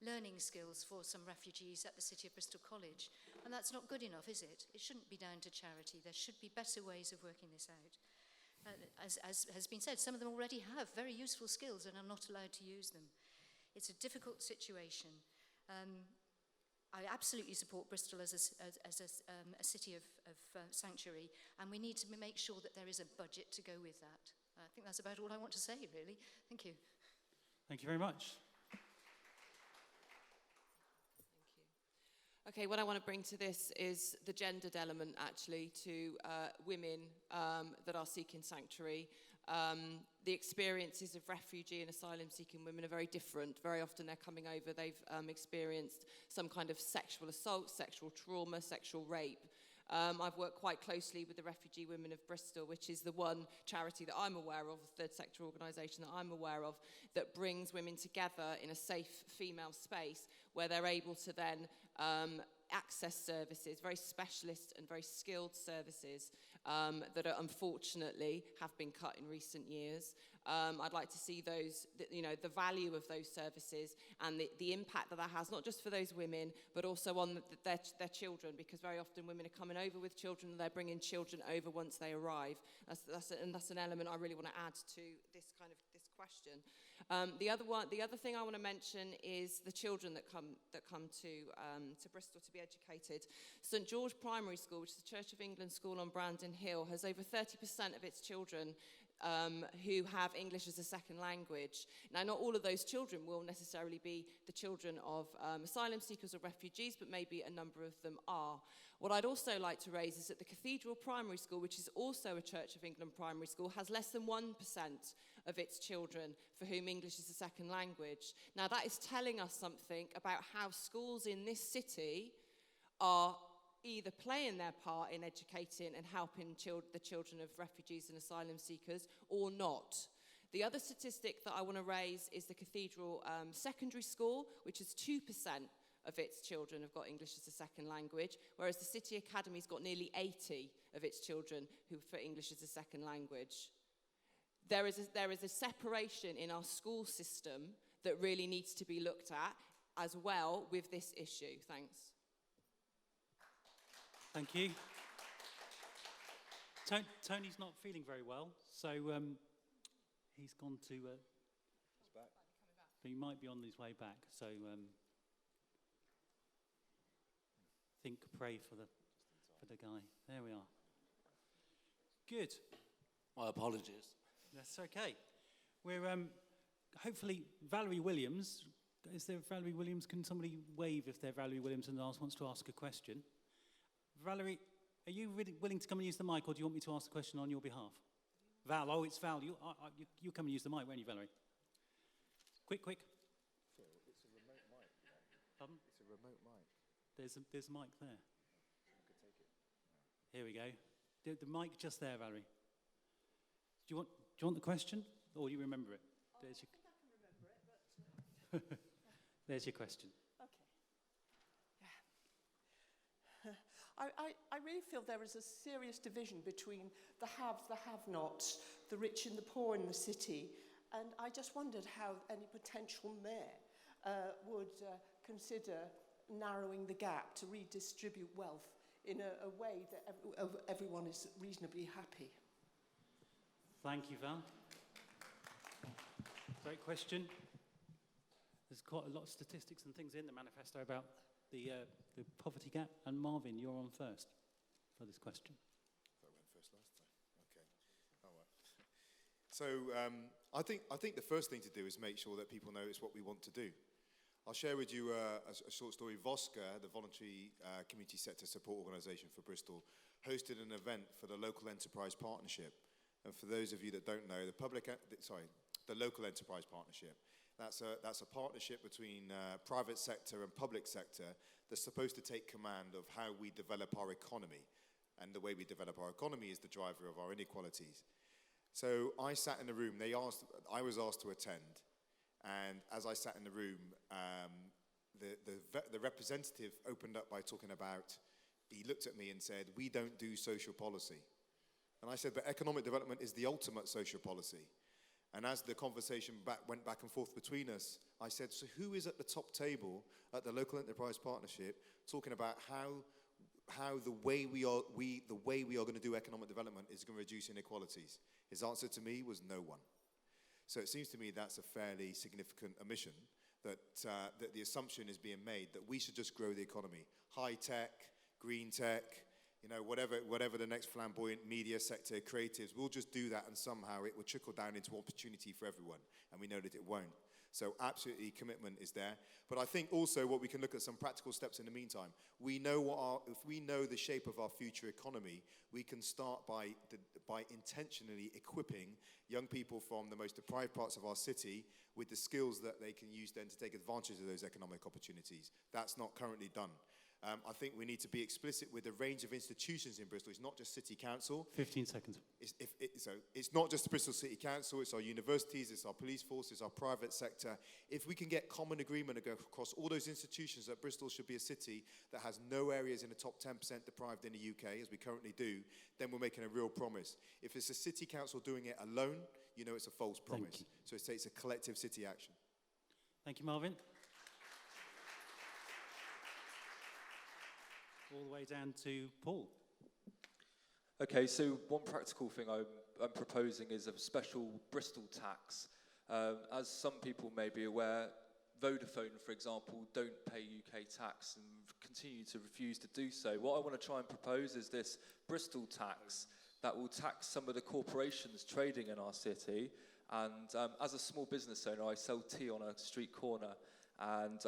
learning skills for some refugees at the City of Bristol College. And that's not good enough, is it? It shouldn't be down to charity. There should be better ways of working this out. As has been said, some of them already have very useful skills and are not allowed to use them. It's a difficult situation. I absolutely support Bristol as a city of sanctuary, and we need to make sure that there is a budget to go with that. I think that's about all I want to say, really. Thank you. Thank you very much. Okay, what I want to bring to this is the gendered element, actually, to women that are seeking sanctuary. The experiences of refugee and asylum-seeking women are very different. Very often they're coming over, they've experienced some kind of sexual assault, sexual trauma, sexual rape. I've worked quite closely with the Refugee Women of Bristol, which is the one charity that I'm aware of, the third sector organisation that I'm aware of, that brings women together in a safe female space where they're able to then access services, very specialist and very skilled services that are unfortunately have been cut in recent years. I'd like to see those, the value of those services and the impact that has, not just for those women, but also on their children, because very often women are coming over with children and they're bringing children over once they arrive. That's an element I really want to add to this question. The other thing I want to mention is the children that come to Bristol to be educated. St George Primary School, which is the Church of England school on Brandon Hill, has over 30% of its children who have English as a second language. Now, not all of those children will necessarily be the children of asylum seekers or refugees, but maybe a number of them are. What I'd also like to raise is that the Cathedral Primary School, which is also a Church of England primary school, has less than 1% of its children for whom English is a second language. Now, that is telling us something about how schools in this city are either playing their part in educating and helping the children of refugees and asylum seekers or not. The other statistic that I want to raise is the Cathedral Secondary School, which is 2% of its children have got English as a second language, whereas the City Academy's got nearly 80 of its children who for English as a second language. There is a separation in our school system that really needs to be looked at as well with this issue. Thanks. Thank you. Tony's not feeling very well, so he's gone to... he's back. He might be on his way back, so pray for for the guy. There we are. Good. My apologies. That's okay. We're hopefully Valerie Williams. Is there Valerie Williams? Can somebody wave if they're Valerie Williams and wants to ask a question? Valerie, are you really willing to come and use the mic, or do you want me to ask the question on your behalf? Val, oh, it's Val. You come and use the mic, won't you, Valerie? Quick. So it's a remote mic. Pardon? It's a remote mic. There's a mic there. I could take it. Here we go. The mic just there, Valerie. Do you want the question, or do you remember it? I think I can remember it, but... There's your question. Okay. Yeah. I really feel there is a serious division between the haves, the have-nots, the rich and the poor in the city, and I just wondered how any potential mayor would consider narrowing the gap to redistribute wealth in a way that everyone is reasonably happy. Thank you, Val. Great question. There's quite a lot of statistics and things in the manifesto about the poverty gap. And Marvin, you're on first for this question. I went first last time. Okay. Oh well. So I think the first thing to do is make sure that people know it's what we want to do. I'll share with you a short story. VOSCA, the Voluntary Community Sector Support Organisation for Bristol, hosted an event for the Local Enterprise Partnership. And for those of you that don't know, the Local Enterprise Partnership. That's a partnership between private sector and public sector that's supposed to take command of how we develop our economy. And the way we develop our economy is the driver of our inequalities. So I sat in the room. I was asked to attend. And as I sat in the room, the representative opened up by talking about, he looked at me and said, "We don't do social policy." And I said, "But economic development is the ultimate social policy." And as the conversation went back and forth between us, I said, "So who is at the top table at the Local Enterprise Partnership talking about how the way we are going to do economic development is going to reduce inequalities?" His answer to me was no one. So it seems to me that's a fairly significant omission, that the assumption is being made that we should just grow the economy. High tech, green tech, whatever the next flamboyant media sector, creatives, we'll just do that and somehow it will trickle down into opportunity for everyone. And we know that it won't. So absolutely commitment is there. But I think also what we can look at some practical steps in the meantime. We know if we know the shape of our future economy, we can start by intentionally equipping young people from the most deprived parts of our city with the skills that they can use then to take advantage of those economic opportunities. That's not currently done. I think we need to be explicit with the range of institutions in Bristol. It's not just City Council. 15 seconds. It's not just the Bristol City Council, it's our universities, it's our police force, it's our private sector. If we can get common agreement across all those institutions that Bristol should be a city that has no areas in the top 10% deprived in the UK, as we currently do, then we're making a real promise. If it's a City Council doing it alone, you know it's a false promise. So it takes a collective city action. Thank you, Marvin. All the way down to Paul. Okay, so one practical thing I'm proposing is a special Bristol tax. As some people may be aware, Vodafone, for example, don't pay UK tax and continue to refuse to do so. What I want to try and propose is this Bristol tax that will tax some of the corporations trading in our city. And as a small business owner, I sell tea on a street corner. And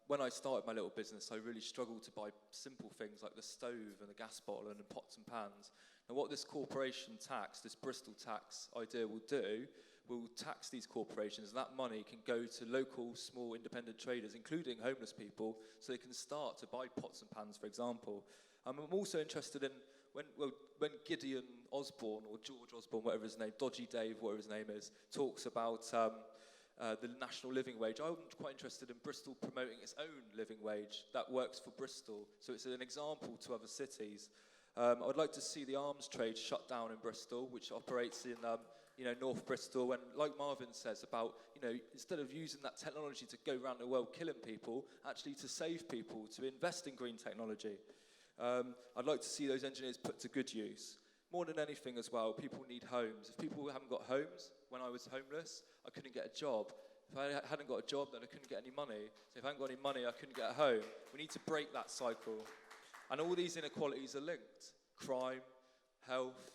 when I started my little business, I really struggled to buy simple things like the stove and the gas bottle and the pots and pans. And what this corporation tax, this Bristol tax idea will do, will tax these corporations, and that money can go to local small independent traders, including homeless people, so they can start to buy pots and pans, for example. I'm also interested in when Gideon Osborne, or George Osborne, whatever his name, Dodgy Dave, whatever his name is, talks about the national living wage. I'm quite interested in Bristol promoting its own living wage that works for Bristol, so it's an example to other cities. I'd like to see the arms trade shut down in Bristol, which operates in North Bristol, and like Marvin says about, instead of using that technology to go around the world killing people, actually to save people, to invest in green technology. I'd like to see those engineers put to good use. More than anything as well, people need homes. If people haven't got homes, when I was homeless, I couldn't get a job. If I hadn't got a job, then I couldn't get any money. So if I hadn't got any money, I couldn't get a home. We need to break that cycle. And all these inequalities are linked. Crime, health,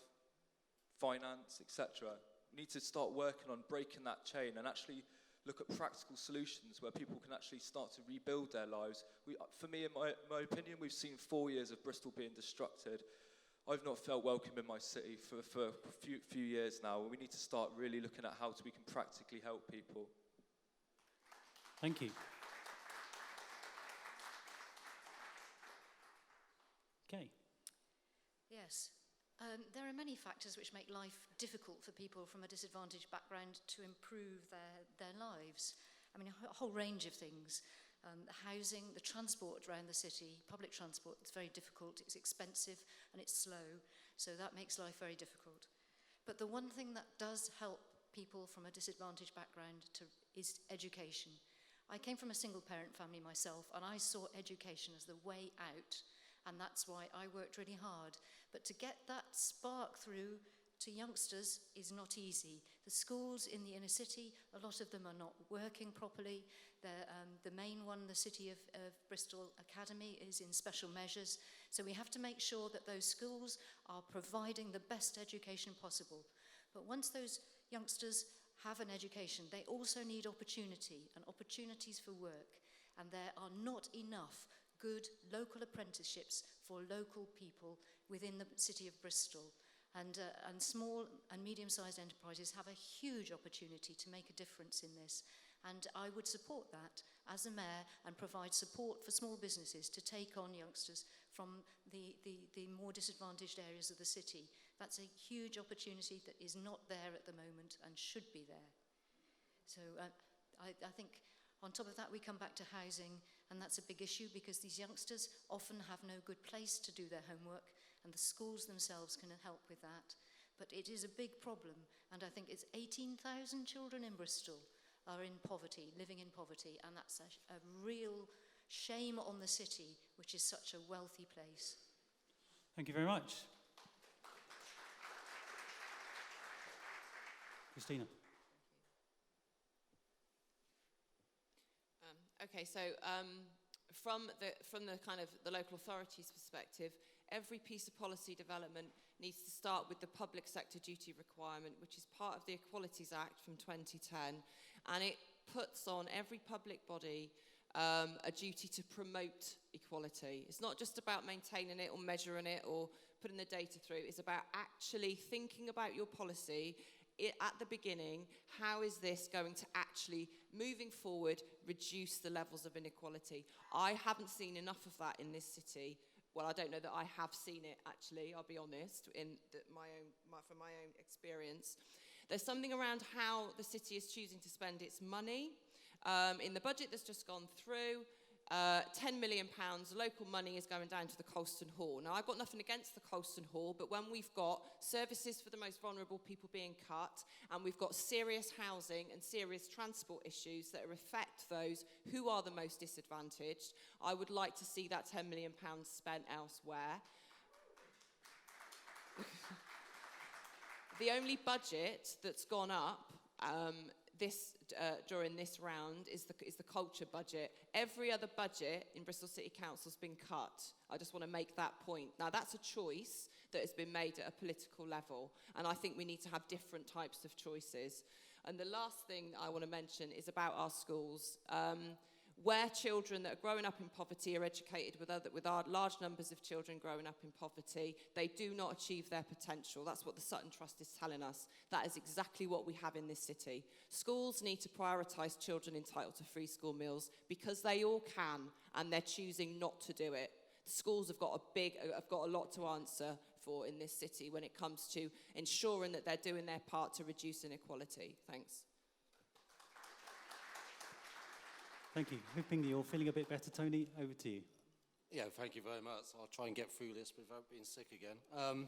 finance, etc. We need to start working on breaking that chain and actually look at practical solutions where people can actually start to rebuild their lives. For me, in my opinion, we've seen 4 years of Bristol being destructed. I've not felt welcome in my city for a few years now. We need to start really looking at how we can practically help people. Thank you. Okay. Yes. There are many factors which make life difficult for people from a disadvantaged background to improve their lives. I mean, a whole range of things. The housing, the transport around the city, public transport, it's very difficult, it's expensive and it's slow, so that makes life very difficult. But the one thing that does help people from a disadvantaged background is education. I came from a single parent family myself, and I saw education as the way out, and that's why I worked really hard. But to get that spark through to youngsters is not easy. The schools in the inner city, a lot of them are not working properly. The main one, the City of Bristol Academy, is in special measures. So we have to make sure that those schools are providing the best education possible. But once those youngsters have an education, they also need opportunity and opportunities for work. And there are not enough good local apprenticeships for local people within the City of Bristol. And small and medium-sized enterprises have a huge opportunity to make a difference in this. And I would support that as a mayor and provide support for small businesses to take on youngsters from the more disadvantaged areas of the city. That's a huge opportunity that is not there at the moment and should be there. So I think on top of that, we come back to housing, and that's a big issue because these youngsters often have no good place to do their homework, and the schools themselves can help with that. But it is a big problem, and I think it's 18,000 children in Bristol are in poverty, living in poverty, and that's a real shame on the city, which is such a wealthy place. Thank you very much. Christina. Okay, so from the kind of the local authorities' perspective, every piece of policy development needs to start with the public sector duty requirement, which is part of the Equalities Act from 2010, and it puts on every public body a duty to promote equality. It's not just about maintaining it or measuring it or putting the data through. It's about actually thinking about your policy at the beginning. How is this going to actually, moving forward, reduce the levels of inequality? I haven't seen enough of that in this city. Well, I don't know that I have seen it, actually, I'll be honest, from my own experience. There's something around how the city is choosing to spend its money. In the budget that's just gone through, £10 million local money is going down to the Colston Hall. Now, I've got nothing against the Colston Hall, but when we've got services for the most vulnerable people being cut, and we've got serious housing and serious transport issues that affect those who are the most disadvantaged, I would like to see that £10 million spent elsewhere. The only budget that's gone up during this round is the culture budget. Every other budget in Bristol City Council has been cut. I just want to make that point. Now, that's a choice that has been made at a political level, and I think we need to have different types of choices. And the last thing I want to mention is about our schools. Where children that are growing up in poverty are educated with our large numbers of children growing up in poverty, they do not achieve their potential. That's what the Sutton Trust is telling us. That is exactly what we have in this city. Schools need to prioritise children entitled to free school meals because they all can, and they're choosing not to do it. The schools have got a lot to answer for in this city when it comes to ensuring that they're doing their part to reduce inequality. Thanks. Thank you. Hoping you're feeling a bit better, Tony. Over to you. Yeah, thank you very much. I'll try and get through this without being sick again.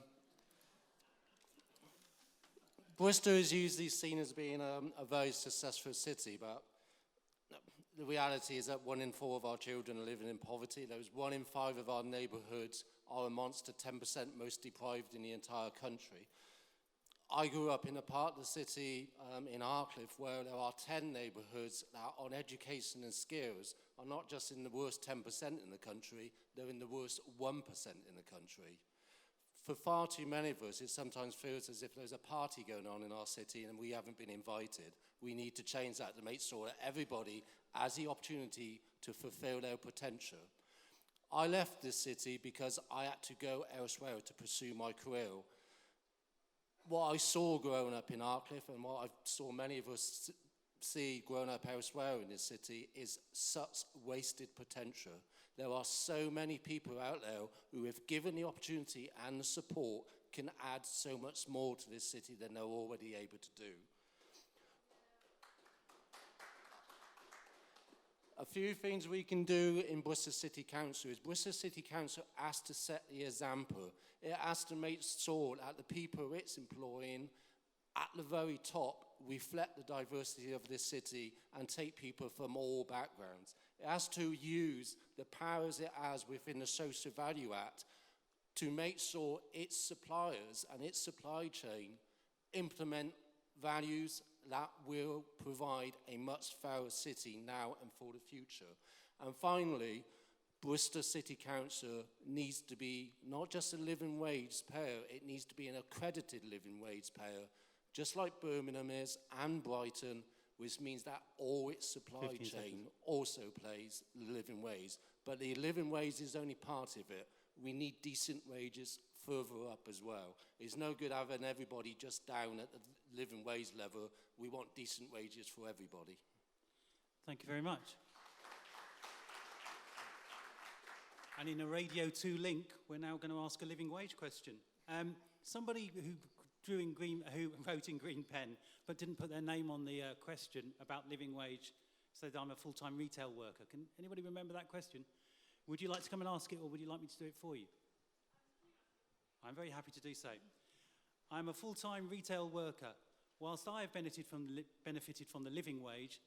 Bristol is usually seen as being a very successful city, but the reality is that 1 in 4 of our children are living in poverty. Those 1 in 5 of our neighbourhoods are amongst the 10% most deprived in the entire country. I grew up in a part of the city in Harcliffe where there are 10 neighbourhoods that on education and skills are not just in the worst 10% in the country, they're in the worst 1% in the country. For far too many of us, it sometimes feels as if there's a party going on in our city and we haven't been invited. We need to change that to make sure that everybody has the opportunity to fulfil their potential. I left this city because I had to go elsewhere to pursue my career. What I saw growing up in Harcliffe and what I saw many of us see growing up elsewhere in this city is such wasted potential. There are so many people out there who, if given the opportunity and the support, can add so much more to this city than they're already able to do. A few things we can do in Bristol City Council is Bristol City Council has to set the example. It has to make sure that the people it's employing at the very top reflect the diversity of this city and take people from all backgrounds. It has to use the powers it has within the Social Value Act to make sure its suppliers and its supply chain implement values that will provide a much fairer city now and for the future. And finally, Bristol City Council needs to be not just a living wage payer, it needs to be an accredited living wage payer, just like Birmingham is and Brighton, which means that all its supply chain also pays the living wage. But the living wage is only part of it. We need decent wages further up as well. It's no good having everybody just down at the living wage level. We want decent wages for everybody. Thank you very much. And in a Radio 2 link, we're now going to ask a living wage question. Somebody who wrote in green pen but didn't put their name on the question about living wage said, I'm a full-time retail worker. Can anybody remember that question? Would you like to come and ask it, or would you like me to do it for you? I'm very happy to do so. I'm a full-time retail worker. Whilst I have benefited from the living wage,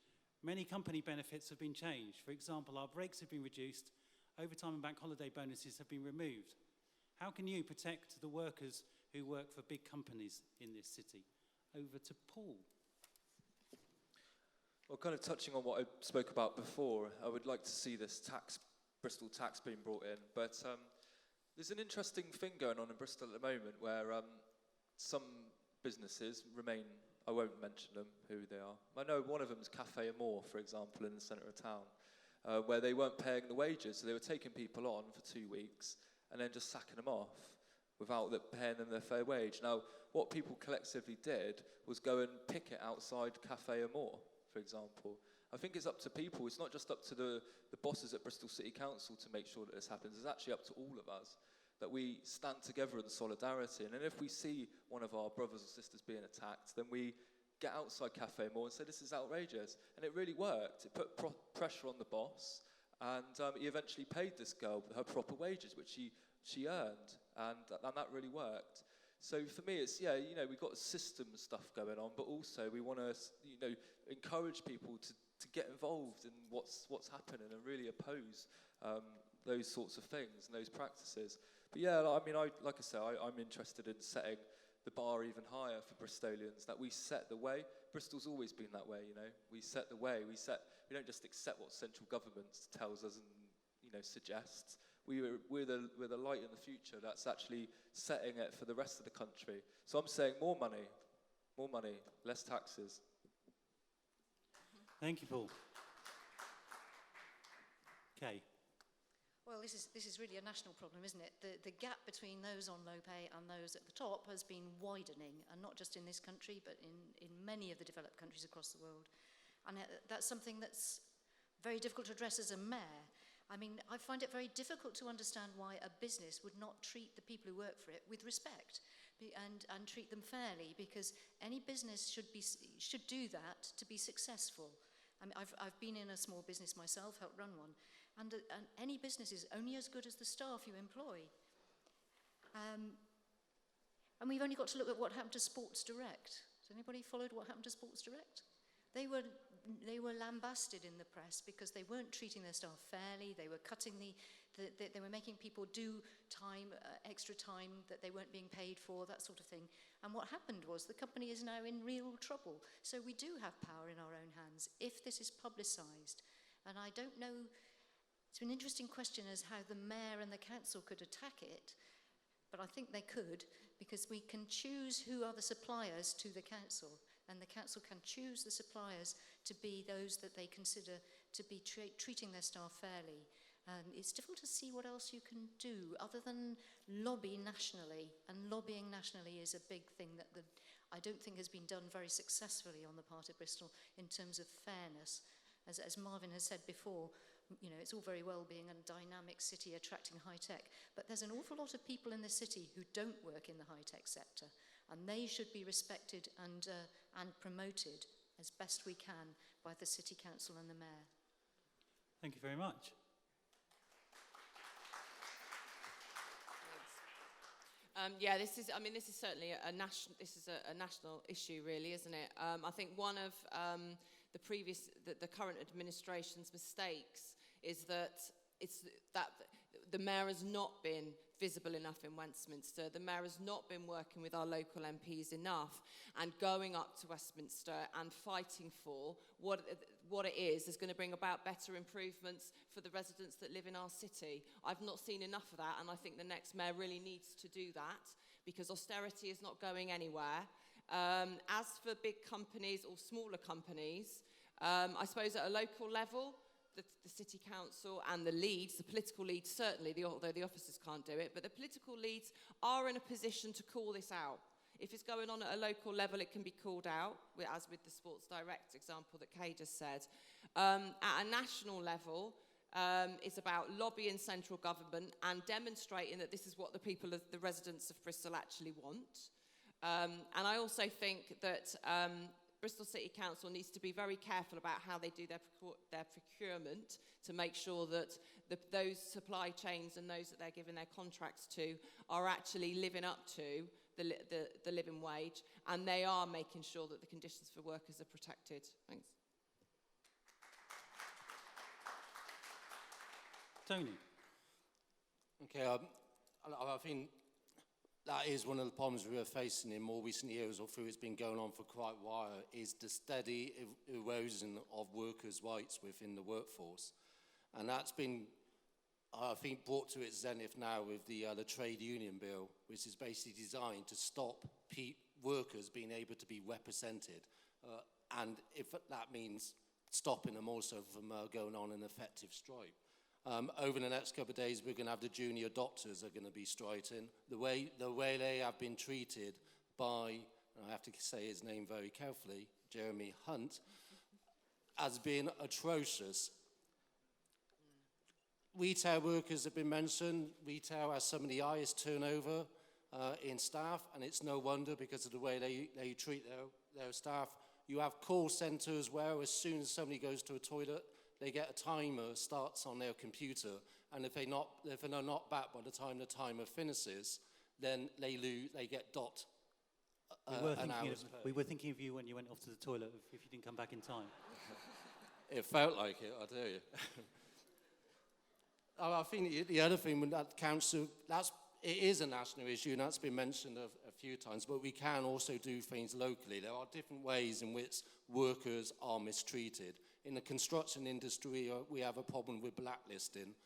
many company benefits have been changed. For example, our breaks have been reduced, overtime and bank holiday bonuses have been removed. How can you protect the workers who work for big companies in this city? Over to Paul. Well, kind of touching on what I spoke about before, I would like to see this Bristol tax being brought in. But there's an interesting thing going on in Bristol at the moment where some businesses remain, I won't mention them, who they are. I know one of them is Cafe Amore, for example, in the centre of town, where they weren't paying the wages. So they were taking people on for 2 weeks and then just sacking them off without paying them their fair wage. Now, what people collectively did was go and picket outside Cafe Amore, for example. I think it's up to people. It's not just up to the bosses at Bristol City Council to make sure that this happens. It's actually up to all of us, that we stand together in solidarity. And then if we see one of our brothers or sisters being attacked, then we get outside Cafe Amore and say, this is outrageous. And it really worked. It put pressure on the boss, and he eventually paid this girl her proper wages, which she earned, and that really worked. So for me, it's, we've got system stuff going on, but also we want to, encourage people to get involved in what's happening and really oppose those sorts of things and those practices. But like I say, I'm interested in setting the bar even higher for Bristolians, that we set the way. Bristol's always been that way, We set the way. We don't just accept what central government tells us and, suggests. We're the light in the future that's actually setting it for the rest of the country. So I'm saying more money, less taxes. Thank you, Paul. Kay. Well, this is really a national problem, isn't it? The gap between those on low pay and those at the top has been widening, and not just in this country, but in many of the developed countries across the world. And that's something that's very difficult to address as a mayor. I mean, I find it very difficult to understand why a business would not treat the people who work for it with respect and treat them fairly, because any business should do that to be successful. I mean, I've been in a small business myself, helped run one, and any business is only as good as the staff you employ. And we've only got to look at what happened to Sports Direct. Has anybody followed what happened to Sports Direct? They were lambasted in the press because they weren't treating their staff fairly. They were cutting they were making people do time, extra time that they weren't being paid for, that sort of thing. And what happened was the company is now in real trouble. So we do have power in our own hands if this is publicised. And I don't know, it's an interesting question as how the mayor and the council could attack it, but I think they could, because we can choose who are the suppliers to the council, and the council can choose the suppliers to be those that they consider to be treating their staff fairly. It's difficult to see what else you can do other than lobby nationally, and lobbying nationally is a big thing that I don't think has been done very successfully on the part of Bristol in terms of fairness. As Marvin has said before, you know, it's all very well being a dynamic city attracting high tech, but there's an awful lot of people in the city who don't work in the high tech sector, and they should be respected and promoted as best we can by the city council and the mayor. Thank you very much. This is certainly a national issue, really, isn't it? I think one of the current administration's mistakes is that the mayor has not been visible enough in Westminster. The mayor has not been working with our local MPs enough and going up to Westminster and fighting for what it is going to bring about better improvements for the residents that live in our city. I've not seen enough of that, and I think the next mayor really needs to do that, because austerity is not going anywhere. As for big companies or smaller companies, I suppose at a local level, the city council and the leads, the political leads certainly, although the officers can't do it, but the political leads are in a position to call this out. If it's going on at a local level, it can be called out, as with the Sports Direct example that Kay just said. At a national level, it's about lobbying central government and demonstrating that this is what the residents of Bristol actually want. And I also think that Bristol City Council needs to be very careful about how they do their procurement to make sure that those supply chains and those that they're giving their contracts to are actually living up to the living wage, and they are making sure that the conditions for workers are protected. Thanks. Tony. Okay, I think that is one of the problems we are facing in more recent years, or through it's been going on for quite a while, is the steady erosion of workers' rights within the workforce. And that's been, I think, brought to its zenith now with the trade union bill, which is basically designed to stop workers being able to be represented. And if that means stopping them also from going on an effective strike. Over the next couple of days, we're going to have the junior doctors are going to be striking. The way they have been treated by, and I have to say his name very carefully, Jeremy Hunt, has been atrocious. Retail workers have been mentioned. Retail has some of the highest turnover in staff, and it's no wonder because of the way they treat their staff. You have call centres where as soon as somebody goes to a toilet, they get a timer starts on their computer, and if they're not back by the time the timer finishes, then they get dot. We were thinking of you when you went off to the toilet if you didn't come back in time. It felt like it, I tell you. I think the other thing with that council, it is a national issue, and that's been mentioned a few times, but we can also do things locally. There are different ways in which workers are mistreated. In the construction industry, we have a problem with blacklisting.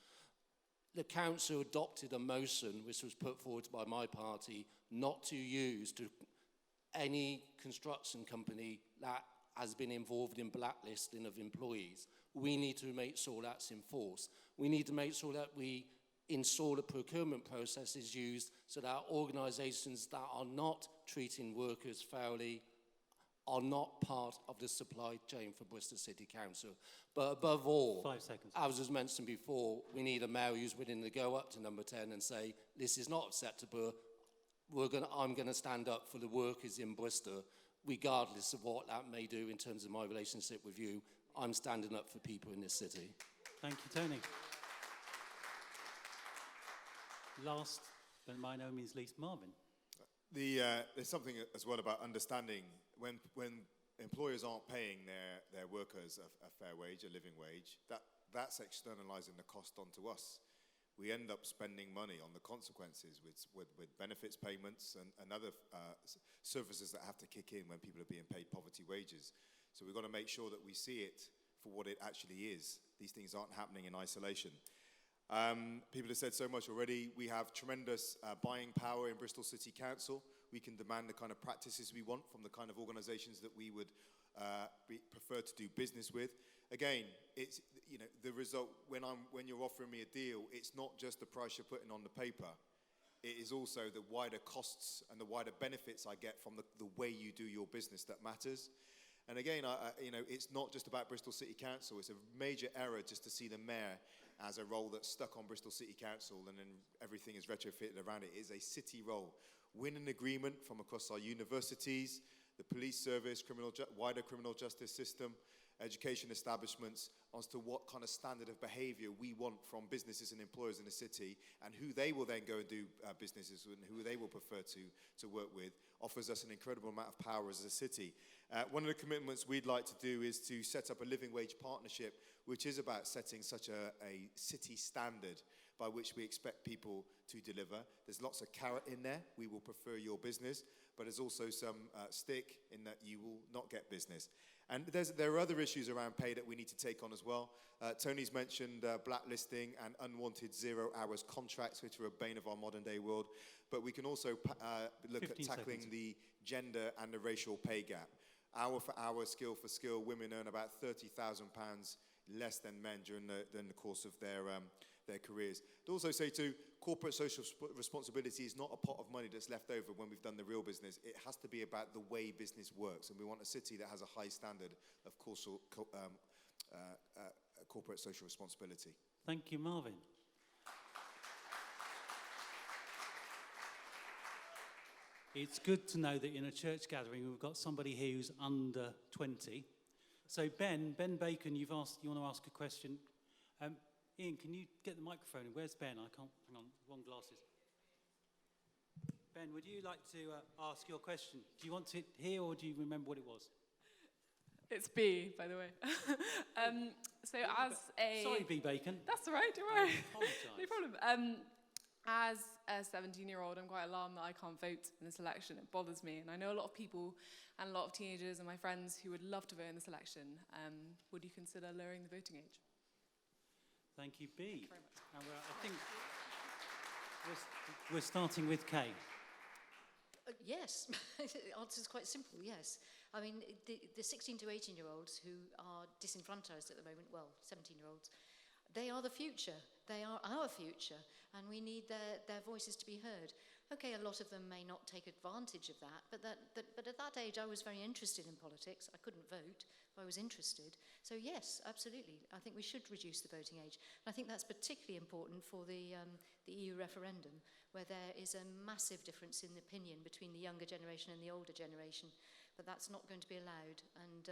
The council adopted a motion, which was put forward by my party, not to use any construction company that has been involved in blacklisting of employees. We need to make sure that's enforced. We need to make sure that we ensure the procurement process is used so that organisations that are not treating workers fairly are not part of the supply chain for Bristol City Council. But above all, 5 seconds. as was mentioned before, we need a mayor who's willing to go up to number 10 and say, this is not acceptable. I'm going to stand up for the workers in Bristol, regardless of what that may do in terms of my relationship with you. I'm standing up for people in this city. Thank you, Tony. Last, but by no means least, Marvin. There's something as well about understanding when employers aren't paying their workers a fair wage, a living wage, that's externalizing the cost onto us. We end up spending money on the consequences with benefits payments and other services that have to kick in when people are being paid poverty wages. So we've got to make sure that we see it for what it actually is. These things aren't happening in isolation. People have said so much already. We have tremendous buying power in Bristol City Council. We can demand the kind of practices we want from the kind of organisations that we would prefer to do business with. Again, it's the result when you're offering me a deal. It's not just the price you're putting on the paper. It is also the wider costs and the wider benefits I get from the way you do your business that matters. And again, it's not just about Bristol City Council. It's a major error just to see the mayor as a role that's stuck on Bristol City Council and then everything is retrofitted around it. It is a city role. Win an agreement from across our universities, the police service, wider criminal justice system, education establishments, as to what kind of standard of behaviour we want from businesses and employers in the city, and who they will then go and do businesses with and who they will prefer to work with, offers us an incredible amount of power as a city. One of the commitments we'd like to do is to set up a living wage partnership, which is about setting such a city standard by which we expect people to deliver. There's lots of carrot in there. We will prefer your business, but there's also some stick in that you will not get business. And there are other issues around pay that we need to take on as well. Tony's mentioned blacklisting and unwanted 0 hours contracts, which are a bane of our modern day world. But we can also look at tackling the gender and the racial pay gap. Hour for hour, skill for skill, women earn about £30,000 less than men during the course of their careers. I'd also say too, corporate social responsibility is not a pot of money that's left over when we've done the real business. It has to be about the way business works, and we want a city that has a high standard of corporate social responsibility. Thank you, Marvin. It's good to know that in a church gathering we've got somebody here who's under 20. So Ben Bacon, you want to ask a question. Ian, can you get the microphone? Where's Ben? I can't, hang on, wrong glasses. Ben, would you like to ask your question? Do you want it here or do you remember what it was? It's B, by the way. Sorry, B. Bacon. That's all right, don't worry. I apologise. No problem. As a 17-year-old, I'm quite alarmed that I can't vote in this election. It bothers me. And I know a lot of people and a lot of teenagers and my friends who would love to vote in this election. Would you consider lowering the voting age? Thank you, B. Thank you very much. And I think we're starting with Kay. Yes, the answer is quite simple, yes. I mean, the 16 to 18-year-olds who are disenfranchised at the moment, well, 17-year-olds, they are the future. They are our future, and we need their voices to be heard. Okay, a lot of them may not take advantage of that, but at that age I was very interested in politics. I couldn't vote, but I was interested. So yes, absolutely. I think we should reduce the voting age. And I think that's particularly important for the EU referendum, where there is a massive difference in opinion between the younger generation and the older generation. But that's not going to be allowed, and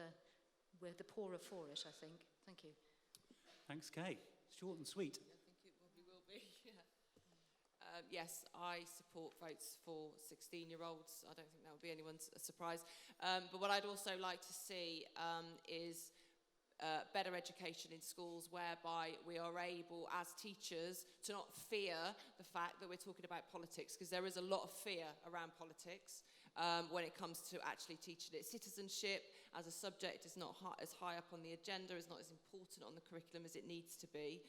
we're the poorer for it, I think. Thank you. Thanks, Kay. Short and sweet. I think it probably will be, yeah. Yes, I support votes for 16-year-olds. I don't think that would be anyone's surprise. But what I'd also like to see is better education in schools, whereby we are able, as teachers, to not fear the fact that we're talking about politics, because there is a lot of fear around politics when it comes to actually teaching it. Citizenship as a subject is not as high up on the agenda, is not as important on the curriculum as it needs to be.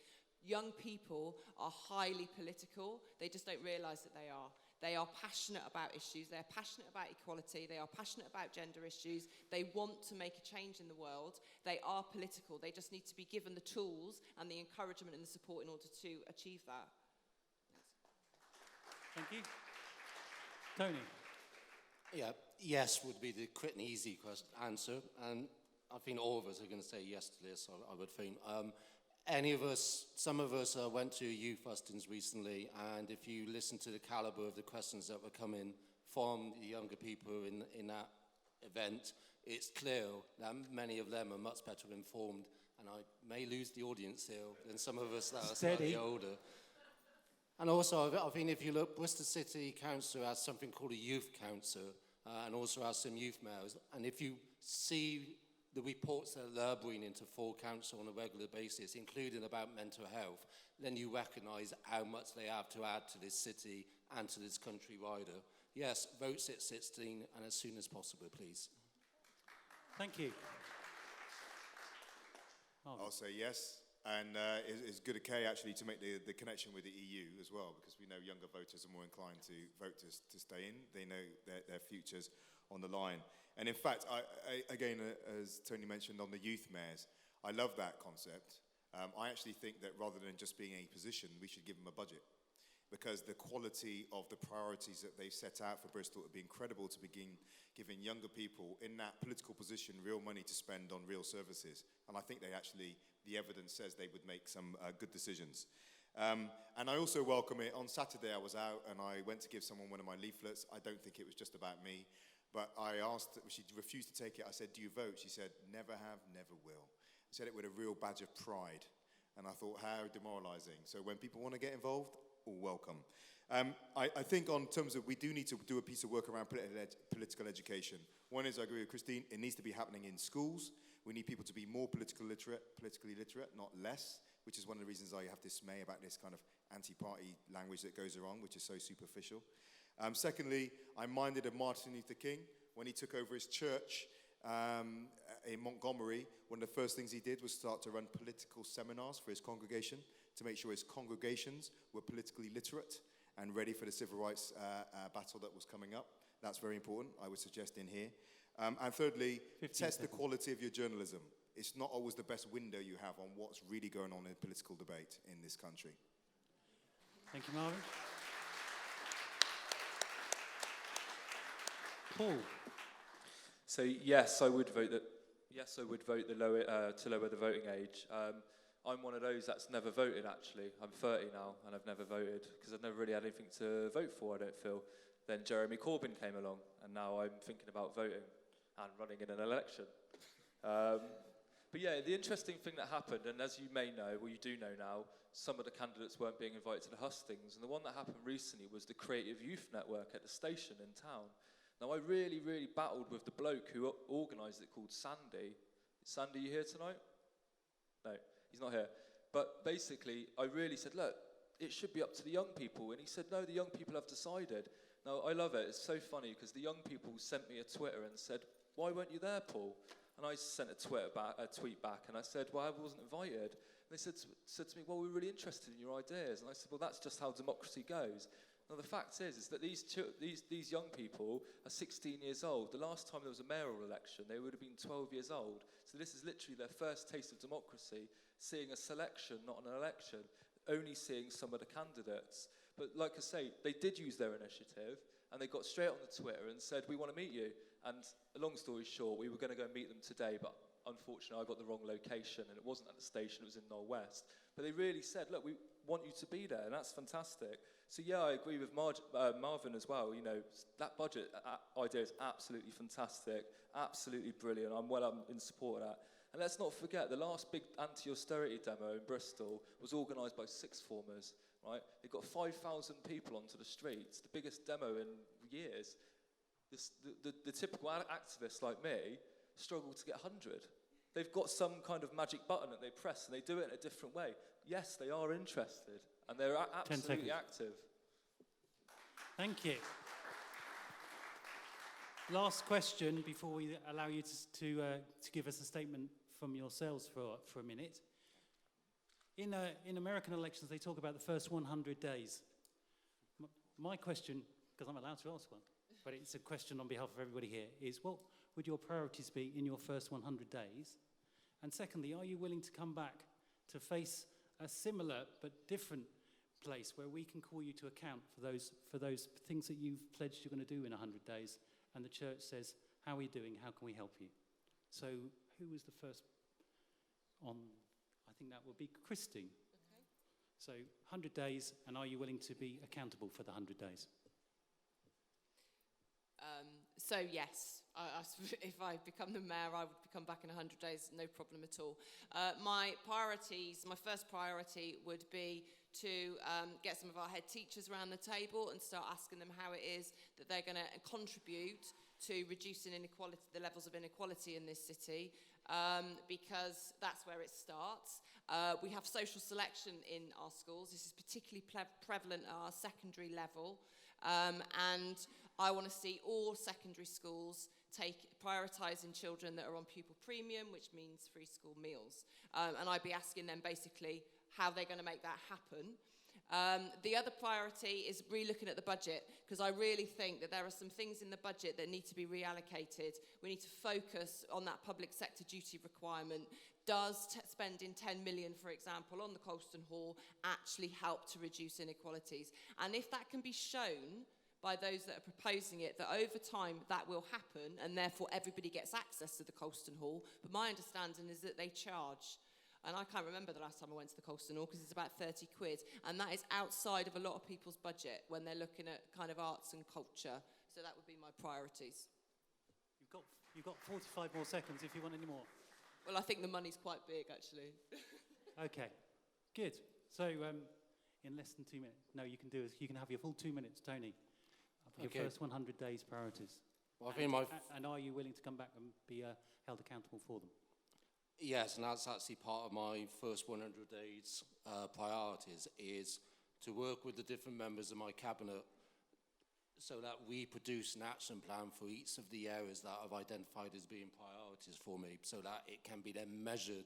Young people are highly political. They just don't realise that they are. They are passionate about issues. They are passionate about equality. They are passionate about gender issues. They want to make a change in the world. They are political. They just need to be given the tools and the encouragement and the support in order to achieve that. Thank you. Tony. Yeah, yes would be the quick and easy answer, and I think all of us are going to say yes to this, I would think. Some of us went to youth hustings recently, and if you listen to the calibre of the questions that were coming from the younger people in that event, it's clear that many of them are much better informed, and I may lose the audience here than some of us that are slightly older. And also, I think if you look, Bristol City Council has something called a youth council, and also have some youth mayors. And if you see the reports that they're bringing into full council on a regular basis, including about mental health, then you recognise how much they have to add to this city and to this country wider. Yes, votes at 16 and as soon as possible, please. Thank you. I'll say yes. And it's good, okay, actually, to make the connection with the EU as well, because we know younger voters are more inclined to vote to stay in. They know their future's on the line. And in fact, I again, as Tony mentioned on the youth mayors, I love that concept. I actually think that rather than just being a position, we should give them a budget, because the quality of the priorities that they've set out for Bristol would be incredible to begin giving younger people in that political position real money to spend on real services. And I think they actually, the evidence says they would make some good decisions. And I also welcome it. On Saturday I was out and I went to give someone one of my leaflets. I don't think it was just about me, but I asked, she refused to take it. I said, do you vote? She said, never have, never will. She said it with a real badge of pride. And I thought, how demoralizing. So when people want to get involved, all welcome. I think on terms of, we do need to do a piece of work around political education. One is, I agree with Christine, it needs to be happening in schools. We need people to be more politically literate, not less, which is one of the reasons I have dismay about this kind of anti-party language that goes around, which is so superficial. Secondly, I'm minded of Martin Luther King. When he took over his church in Montgomery, one of the first things he did was start to run political seminars for his congregation to make sure his congregations were politically literate and ready for the civil rights battle that was coming up. That's very important, I would suggest in here. And thirdly, test the quality of your journalism. It's not always the best window you have on what's really going on in political debate in this country. Thank you, Marvin. Paul. So yes, I would vote that. Yes, I would vote to lower the voting age. I'm one of those that's never voted, actually. I'm 30 now, and I've never voted, because I've never really had anything to vote for, I don't feel. Then Jeremy Corbyn came along, and now I'm thinking about voting and running in an election. But yeah, the interesting thing that happened, and as you may know, well, you do know now, some of the candidates weren't being invited to the hustings, and the one that happened recently was the Creative Youth Network at the station in town. Now, I really, really battled with the bloke who organised it, called Sandy. Is Sandy, you here tonight? No. He's not here. But basically, I really said, look, it should be up to the young people. And he said, no, the young people have decided. Now, I love it. It's so funny because the young people sent me a Twitter and said, why weren't you there, Paul? And I sent a tweet back and I said, well, I wasn't invited. And they said to me, well, we're really interested in your ideas. And I said, well, that's just how democracy goes. Now, the fact is that these young people are 16 years old. The last time there was a mayoral election, they would have been 12 years old. So this is literally their first taste of democracy, seeing a selection, not an election, only seeing some of the candidates. But like I say, they did use their initiative, and they got straight on the Twitter and said, we want to meet you. And a long story short, we were going to go meet them today, but unfortunately I got the wrong location, and it wasn't at the station, it was in Knoll West. But they really said, look, we want you to be there, and that's fantastic. So yeah, I agree with Marvin as well. You know, that budget idea is absolutely fantastic, absolutely brilliant. I'm in support of that. And let's not forget, the last big anti-austerity demo in Bristol was organised by sixth formers, right? They got 5,000 people onto the streets, the biggest demo in years. The typical activists like me struggle to get 100. They've got some kind of magic button that they press, and they do it in a different way. Yes, they are interested, and they're absolutely active. Thank you. Last question before we allow you to give us a statement from yourselves for a minute. In American elections, they talk about the first 100 days. My question, because I'm allowed to ask one, but it's a question on behalf of everybody here, is what would your priorities be in your first 100 days? And secondly, are you willing to come back to face a similar but different place where we can call you to account for those things that you've pledged you're going to do in 100 days, and the church says, how are you doing, how can we help you? So who was the first on? I think that would be Christine. Okay. So 100 days, and are you willing to be accountable for the 100 days? So yes, if I become the mayor, I would come back in 100 days, no problem at all. My priorities, my first priority would be to get some of our head teachers around the table and start asking them how it is that they're going to contribute to reducing inequality, the levels of inequality in this city, because that's where it starts. We have social selection in our schools. This is particularly prevalent at our secondary level, and I want to see all secondary schools prioritising children that are on pupil premium, which means free school meals. And I'd be asking them basically how they're going to make that happen. The other priority is re-looking at the budget, because I really think that there are some things in the budget that need to be reallocated. We need to focus on that public sector duty requirement. Does spending 10 million, for example, on the Colston Hall actually help to reduce inequalities? And if that can be shown by those that are proposing it, that over time that will happen, and therefore everybody gets access to the Colston Hall. But my understanding is that they charge. And I can't remember the last time I went to the Colston Hall, because it's about 30 quid. And that is outside of a lot of people's budget when they're looking at kind of arts and culture. So that would be my priorities. You've got 45 more seconds if you want any more. Well, I think the money's quite big, actually. Okay, good. So in less than 2 minutes, no, you can have your full 2 minutes, Tony. Your first 100 days priorities. Well, and are you willing to come back and be held accountable for them? Yes, and that's actually part of my first 100 days priorities, is to work with the different members of my cabinet so that we produce an action plan for each of the areas that I've identified as being priorities for me, so that it can be then measured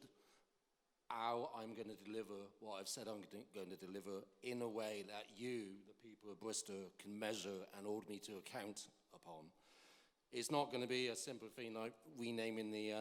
how I'm going to deliver what I've said I'm going to deliver in a way that you, the people of Bristol, can measure and hold me to account upon. It's not going to be a simple thing like renaming the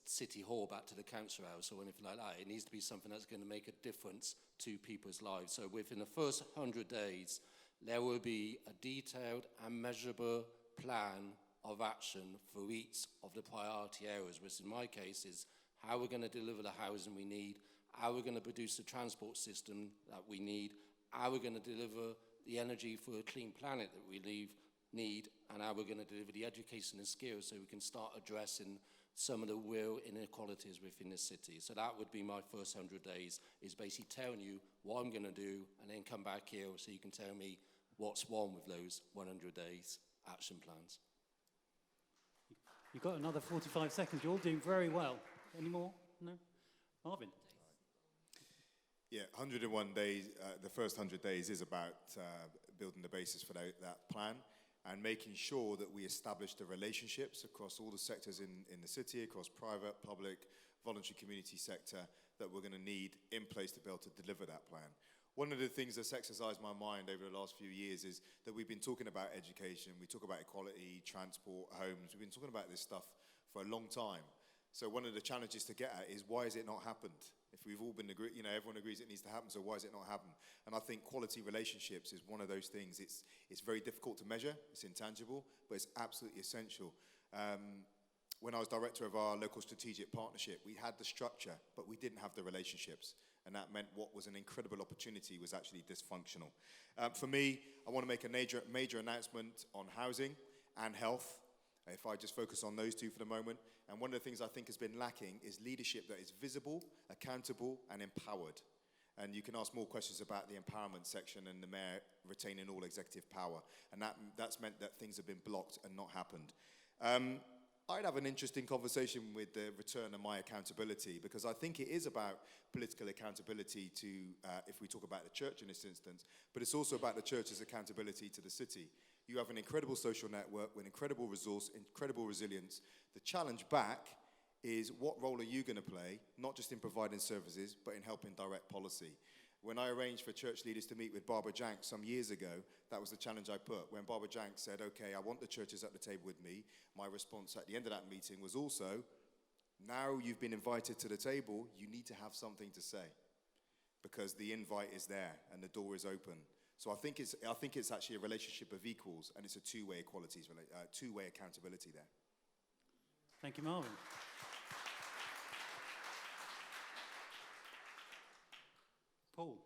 City Hall back to the Council House or anything like that. It needs to be something that's going to make a difference to people's lives. So within the first 100 days, there will be a detailed and measurable plan of action for each of the priority areas, which in my case is how we're going to deliver the housing we need, how we're going to produce the transport system that we need, how we're going to deliver the energy for a clean planet that we need, and how we're going to deliver the education and skills so we can start addressing some of the real inequalities within the city. So that would be my first 100 days, is basically telling you what I'm going to do, and then come back here so you can tell me what's wrong with those 100 days action plans. You've got another 45 seconds. You're all doing very well. Any more? No? Marvin? Yeah, 101 days, the first 100 days is about building the basis for that plan and making sure that we establish the relationships across all the sectors in the city, across private, public, voluntary community sector, that we're going to need in place to be able to deliver that plan. One of the things that's exercised my mind over the last few years is that we've been talking about education, we talk about equality, transport, homes, we've been talking about this stuff for a long time. So one of the challenges to get at is, why has it not happened? If we've all been everyone agrees it needs to happen, so why has it not happened? And I think quality relationships is one of those things. It's very difficult to measure, it's intangible, but it's absolutely essential. When I was director of our local strategic partnership, we had the structure, but we didn't have the relationships. And that meant what was an incredible opportunity was actually dysfunctional. For me, I want to make a major announcement on housing and health, if I just focus on those two for the moment. And one of the things I think has been lacking is leadership that is visible, accountable, and empowered. And you can ask more questions about the empowerment section and the mayor retaining all executive power. And that's meant that things have been blocked and not happened. I'd have an interesting conversation with the return of my accountability, because I think it is about political accountability to, if we talk about the church in this instance, but it's also about the church's accountability to the city. You have an incredible social network with incredible resource, incredible resilience. The challenge back is, what role are you going to play, not just in providing services, but in helping direct policy? When I arranged for church leaders to meet with Barbara Jank some years ago, that was the challenge I put. When Barbara Jank said, okay, I want the churches at the table with me, my response at the end of that meeting was also, now you've been invited to the table, you need to have something to say, because the invite is there and the door is open. So I think it's actually a relationship of equals, and it's a two-way accountability there. Thank you, Marvin. Paul.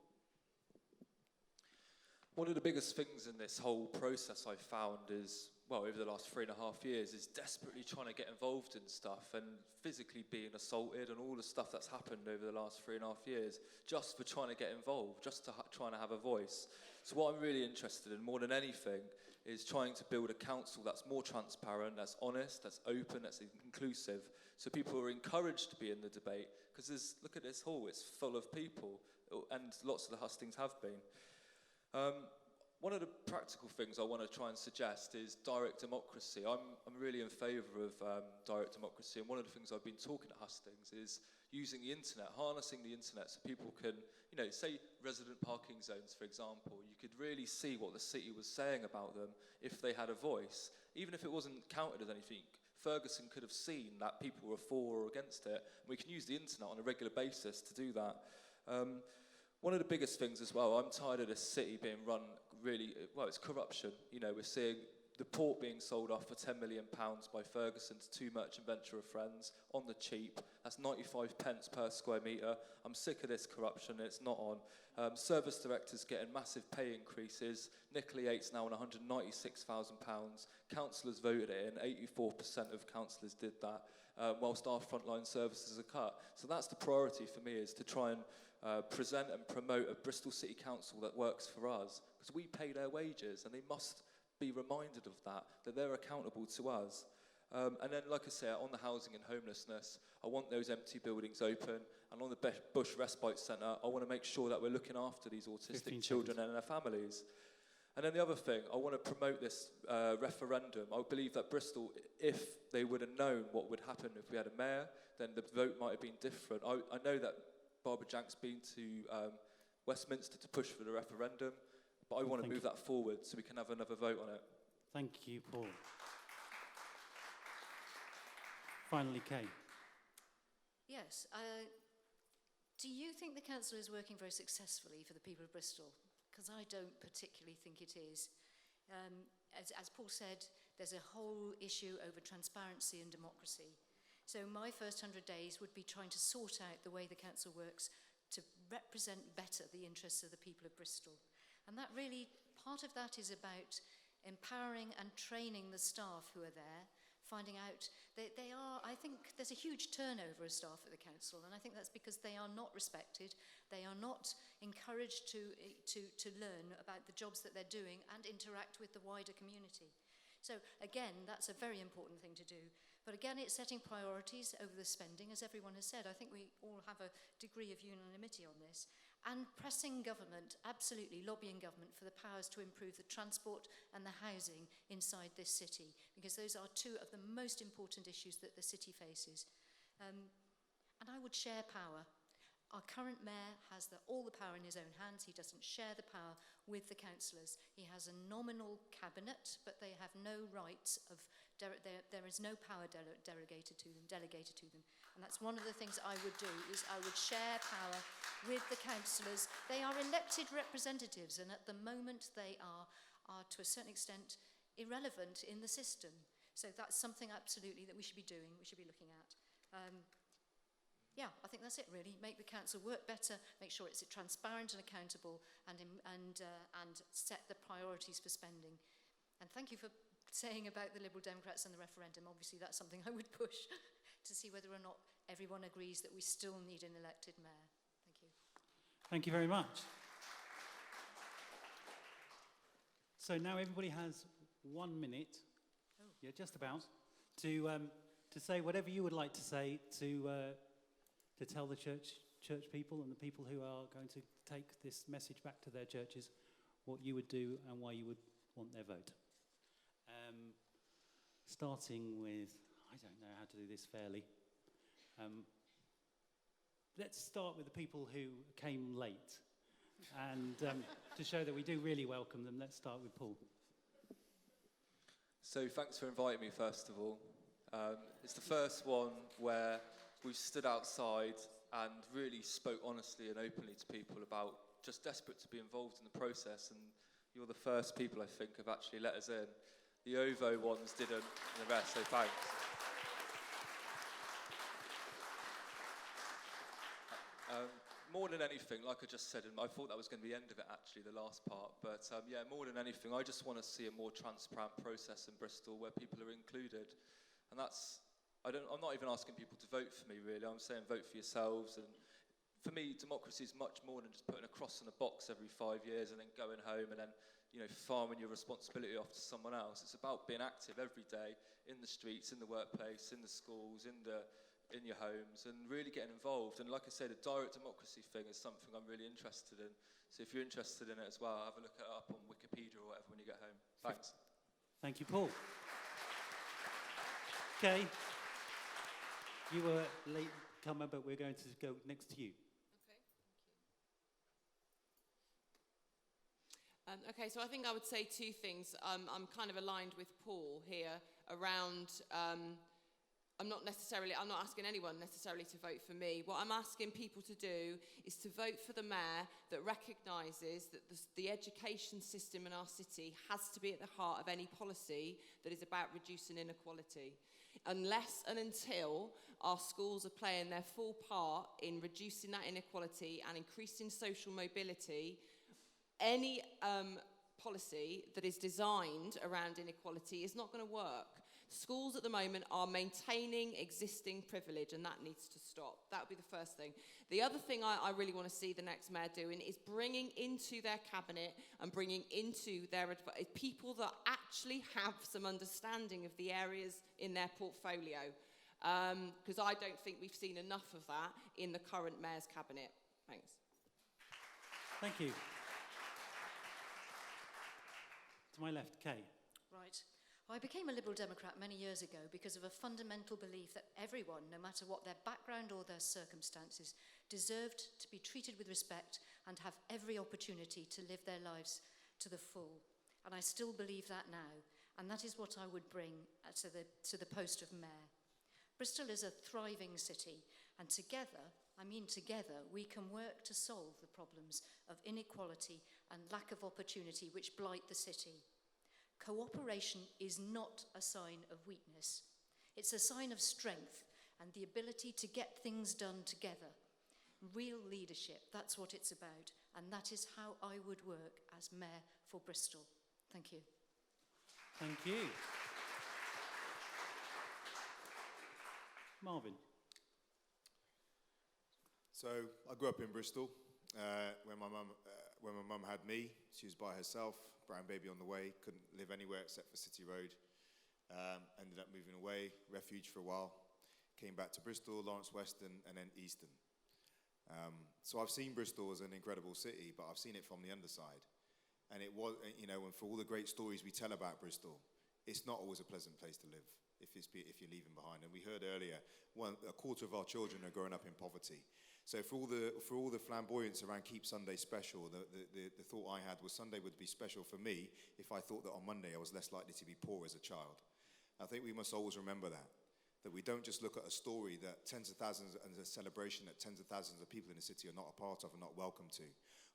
One of the biggest things in this whole process I've found is, well, over the last 3.5 years, is desperately trying to get involved in stuff and physically being assaulted and all the stuff that's happened over the last 3.5 years, just for trying to get involved, just to trying to have a voice. So what I'm really interested in, more than anything, is trying to build a council that's more transparent, that's honest, that's open, that's inclusive, so people are encouraged to be in the debate, because look at this hall, it's full of people, and lots of the hustings have been. One of the practical things I want to try and suggest is direct democracy. I'm really in favour of direct democracy, and one of the things I've been talking at hustings is using the internet, harnessing the internet, so people can, say resident parking zones, for example. You could really see what the city was saying about them if they had a voice. Even if it wasn't counted as anything, Ferguson could have seen that people were for or against it. And we can use the internet on a regular basis to do that. One of the biggest things as well, I'm tired of this city being run really, well, it's corruption. We're seeing the port being sold off for £10 million by Ferguson to two merchant venture friends on the cheap. That's 95 pence per square metre. I'm sick of this corruption, it's not on. Service directors getting massive pay increases. Nicola Yates now on £196,000. Councillors voted it in, 84% of councillors did that, whilst our frontline services are cut. So that's the priority for me, is to try and present and promote a Bristol City Council that works for us, because we pay their wages and they must be reminded of that they're accountable to us. And then, like I say, on the housing and homelessness, I want those empty buildings open, and on the Bush Respite Centre, I want to make sure that we're looking after these autistic children and their families. And then the other thing, I want to promote this referendum. I believe that Bristol, if they would have known what would happen if we had a mayor, then the vote might have been different. I know that Barbara Jank's been to Westminster to push for the referendum, but I want to move that forward so we can have another vote on it. Thank you, Paul. Finally, Kay. Yes. Do you think the council is working very successfully for the people of Bristol? Because I don't particularly think it is. As Paul said, there's a whole issue over transparency and democracy. So my first 100 days would be trying to sort out the way the council works to represent better the interests of the people of Bristol. And that really, part of that is about empowering and training the staff who are there, finding out they are, I think there's a huge turnover of staff at the council, and I think that's because they are not respected, they are not encouraged to learn about the jobs that they're doing and interact with the wider community. So again, that's a very important thing to do. But again, it's setting priorities over the spending, as everyone has said. I think we all have a degree of unanimity on this. And pressing government, absolutely lobbying government for the powers to improve the transport and the housing inside this city, because those are two of the most important issues that the city faces. And I would share power. Our current mayor has all the power in his own hands. He doesn't share the power with the councillors. He has a nominal cabinet, but they have no rights of, there is no power delegated to them. And that's one of the things I would do, is I would share power with the councillors. They are elected representatives, and at the moment they are to a certain extent irrelevant in the system. So that's something absolutely that we should be doing, we should be looking at. Yeah, I think that's it really. Make the council work better, make sure it's transparent and accountable, and set the priorities for spending. And thank you for saying about the Liberal Democrats and the referendum. Obviously that's something I would push to see whether or not everyone agrees that we still need an elected mayor. Thank you. Thank you very much. So now everybody has 1 minute, yeah, just about, to say whatever you would like to say to tell the church people and the people who are going to take this message back to their churches, what you would do and why you would want their vote. Starting with, I don't know how to do this fairly. Let's start with the people who came late. And to show that we do really welcome them, let's start with Paul. So thanks for inviting me, first of all. It's the first one where we've stood outside and really spoke honestly and openly to people about just desperate to be involved in the process, and you're the first people I think have actually let us in. The OVO ones didn't, and the rest, so thanks. More than anything, like I just said, and I thought that was going to be the end of it actually, the last part, but yeah, more than anything, I just want to see a more transparent process in Bristol where people are included. And that's, I'm not even asking people to vote for me really, I'm saying vote for yourselves. And for me, democracy is much more than just putting a cross in a box every 5 years and then going home and then, farming your responsibility off to someone else. It's about being active every day in the streets, in the workplace, in the schools, in your homes, and really getting involved. And like I said, the direct democracy thing is something I'm really interested in. So if you're interested in it as well, have a look it up on Wikipedia or whatever when you get home. Thanks. Thank you, Paul. Okay. You were late comer, but we're going to go next to you. Okay, so I think I would say two things. I'm kind of aligned with Paul here around, I'm not asking anyone necessarily to vote for me. What I'm asking people to do is to vote for the mayor that recognises that the education system in our city has to be at the heart of any policy that is about reducing inequality. Unless and until our schools are playing their full part in reducing that inequality and increasing social mobility, any policy that is designed around inequality is not going to work. Schools at the moment are maintaining existing privilege, and that needs to stop. That would be the first thing. The other thing I really want to see the next mayor doing is bringing into their cabinet and bringing into their people that actually have some understanding of the areas in their portfolio. Because I don't think we've seen enough of that in the current mayor's cabinet. Thanks. Thank you. To my left, Kay. Right. I became a Liberal Democrat many years ago because of a fundamental belief that everyone, no matter what their background or their circumstances, deserved to be treated with respect and have every opportunity to live their lives to the full. And I still believe that now, and that is what I would bring to the post of mayor. Bristol is a thriving city, and together, we can work to solve the problems of inequality and lack of opportunity which blight the city. Cooperation is not a sign of weakness. It's a sign of strength and the ability to get things done together. Real leadership, that's what it's about, and that is how I would work as mayor for Bristol. Thank you. Thank you. Marvin. So I grew up in Bristol when my mum had me. She was by herself, brown baby on the way, couldn't live anywhere except for City Road. Ended up moving away, refuge for a while. Came back to Bristol, Lawrence Weston, and then Easton. So I've seen Bristol as an incredible city, but I've seen it from the underside. And it was, and for all the great stories we tell about Bristol, it's not always a pleasant place to live if you're leaving behind. And we heard earlier, a quarter of our children are growing up in poverty. So for all the flamboyance around Keep Sunday special, the thought I had was Sunday would be special for me if I thought that on Monday I was less likely to be poor as a child. I think we must always remember that we don't just look at a story that tens of thousands and a celebration that tens of thousands of people in the city are not a part of and not welcome to.